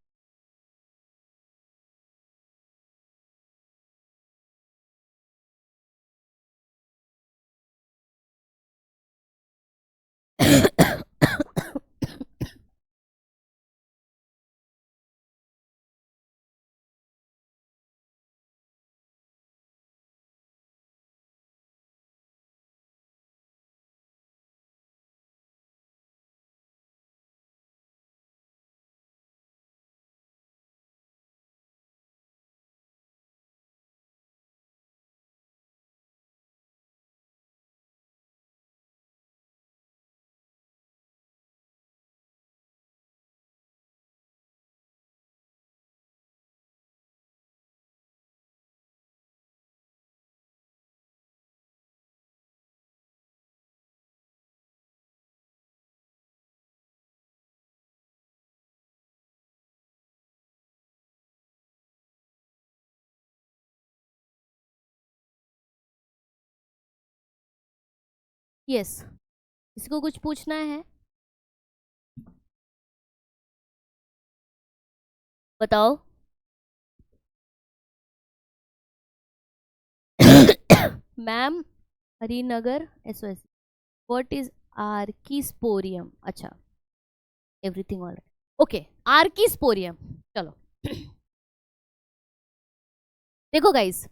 Yes, इसको कुछ पूछना है, बताओ. Ma'am, Harinagar SOS, what is archesporium? अच्छा, everything all right. Okay, archesporium. चलो देखो guys,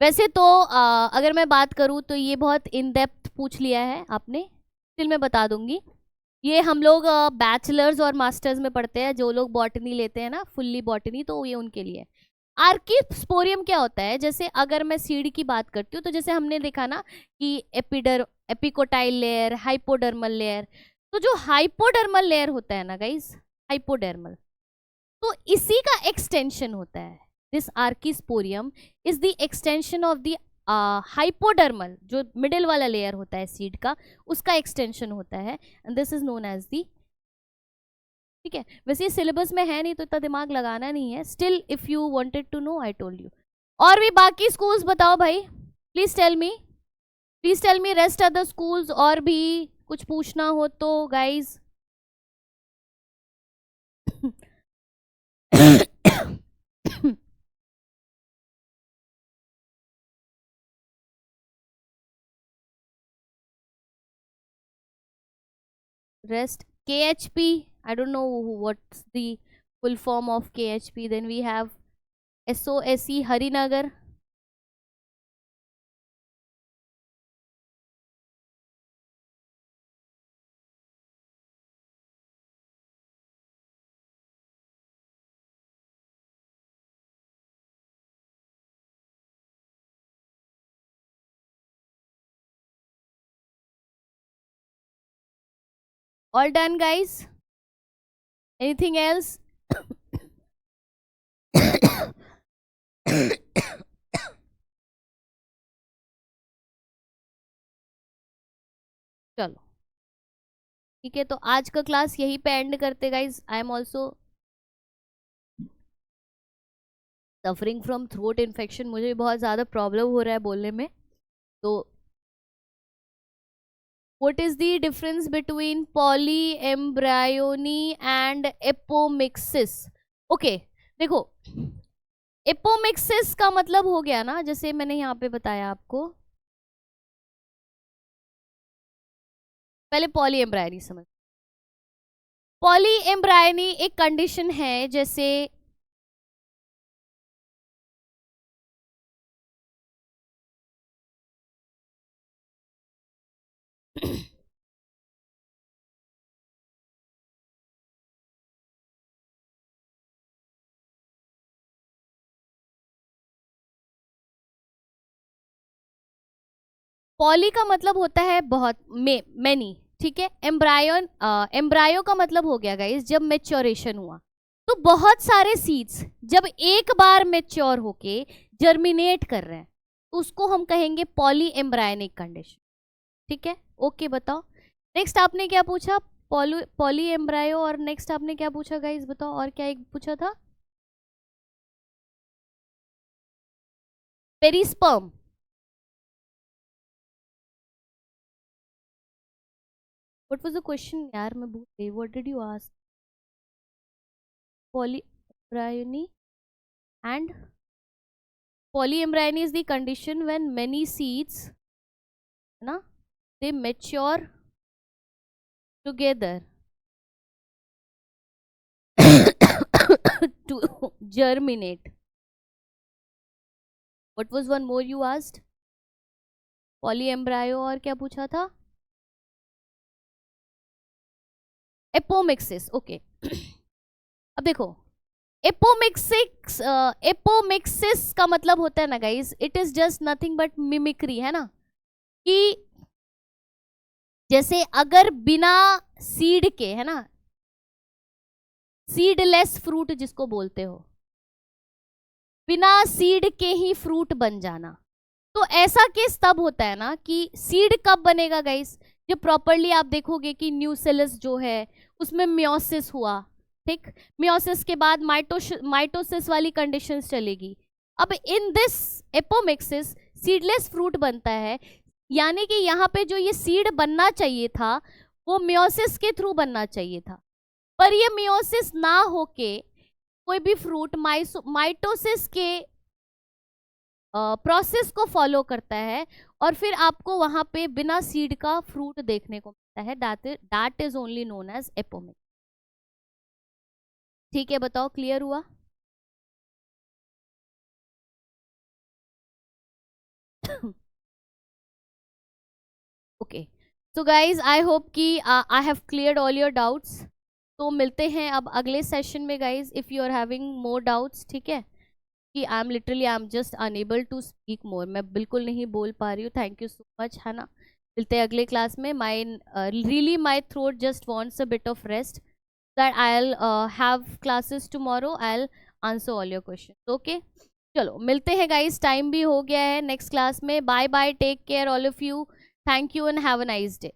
वैसे तो अगर मैं बात करूँ तो ये बहुत इन डेप्थ पूछ लिया है आपने, स्टिल मैं बता दूंगी. ये हम लोग बैचलर्स और मास्टर्स में पढ़ते हैं, जो लोग बॉटनी लेते हैं ना, फुल्ली बॉटनी, तो ये उनके लिए. आर्किस्पोरियम क्या होता है? जैसे अगर मैं सीड की बात करती हूँ, तो जैसे हमने देखा ना कि एपिकोटाइल लेयर, हाइपोडर्मल लेयर. तो जो हाइपोडर्मल लेयर होता है ना गाइस, हाइपोडर्मल, तो इसी का एक्सटेंशन होता है. This archesporium is the extension of the hypodermal, जो मिडिल वाला लेयर होता है सीड का, उसका एक्सटेंशन होता है, and this is known as the. ठीक है, वैसे ये सिलेबस में है नहीं तो इतना दिमाग लगाना नहीं है. Still if you wanted to know, I told you. और भी बाकी स्कूल्स बताओ भाई, please tell me, please tell me rest other schools. और भी कुछ पूछना हो तो guys. rest KHP, I don't know what's the full form of KHP. Then we have SOSE Harinagar. All done guys? Anything else? चलो ठीक है, तो आज का क्लास यहीं पे एंड करते guys. I am also suffering from throat infection, मुझे भी बहुत ज़्यादा प्रॉब्लम हो रहा है बोलने में। तो what is the difference between polyembryony and apomixis? Okay, देखो एपोमिक्सिस का मतलब हो गया ना, जैसे मैंने यहाँ पे बताया आपको, पहले पॉलीएम्ब्रायनी समझ। पॉलीएम्ब्रायनी एक कंडीशन है जैसे पॉली का मतलब होता है बहुत, मैनी, ठीक है। एम्ब्रायन, एम्ब्रायो का मतलब हो गया गाइस जब मेच्योरेशन हुआ, तो बहुत सारे सीड्स जब एक बार मेच्योर होके जर्मिनेट कर रहे हैं तो उसको हम कहेंगे पॉली एम्ब्रायनिक कंडीशन, ठीक है। ओके बताओ, नेक्स्ट आपने क्या पूछा? पॉली एम्ब्रायो, और नेक्स्ट आपने क्या पूछा गाइस बताओ, और क्या एक पूछा था? Perisperm. What was the question यार, मैं भूल गई। What did you ask? Polyembryony and polyembryony is the condition when many seeds, है ना, they mature together to germinate. What was one more you asked? polyembryo, और क्या पूछा था? Apomixis, okay. अब देखो एपोमिक्सिस का मतलब होता है ना guys, it is just nothing but mimicry, है ना, कि जैसे अगर बिना सीड के, है ना, सीडलेस फ्रूट जिसको बोलते हो, बिना सीड के ही फ्रूट बन जाना, तो ऐसा केस तब होता है ना कि सीड कब बनेगा गाइस, जब प्रॉपरली आप देखोगे कि न्यूसेलस जो है उसमें मियोसिस हुआ, ठीक। मियोसिस के बाद माइटोसिस वाली कंडीशंस चलेगी। अब in this apomixis seedless fruit बनता है, यानी कि यहाँ पे जो ये सीड बनना चाहिए था वो मियोसिस के थ्रू बनना चाहिए था, पर ये मियोसिस ना होके कोई भी फ्रूट माइटोसिस के प्रोसेस को फॉलो करता है, और फिर आपको वहां पे बिना सीड का फ्रूट देखने को मिलता है। That is only known as apomict, ठीक है। बताओ, क्लियर हुआ? Okay, so guys I hope कि I have cleared all your doubts. तो मिलते हैं अब अगले सेशन में guys, if you are having more doubts, ठीक है। कि I am just unable to speak more, मैं बिल्कुल नहीं बोल पा रही हूँ। थैंक यू सो मच, है ना। मिलते हैं अगले क्लास में। My really my throat just wants a bit of rest, that I will have classes tomorrow, I will answer all your question, okay. चलो मिलते हैं गाइस, टाइम भी हो गया है नेक्स्ट क्लास में। Bye bye, take care all of you, thank you and have a nice day.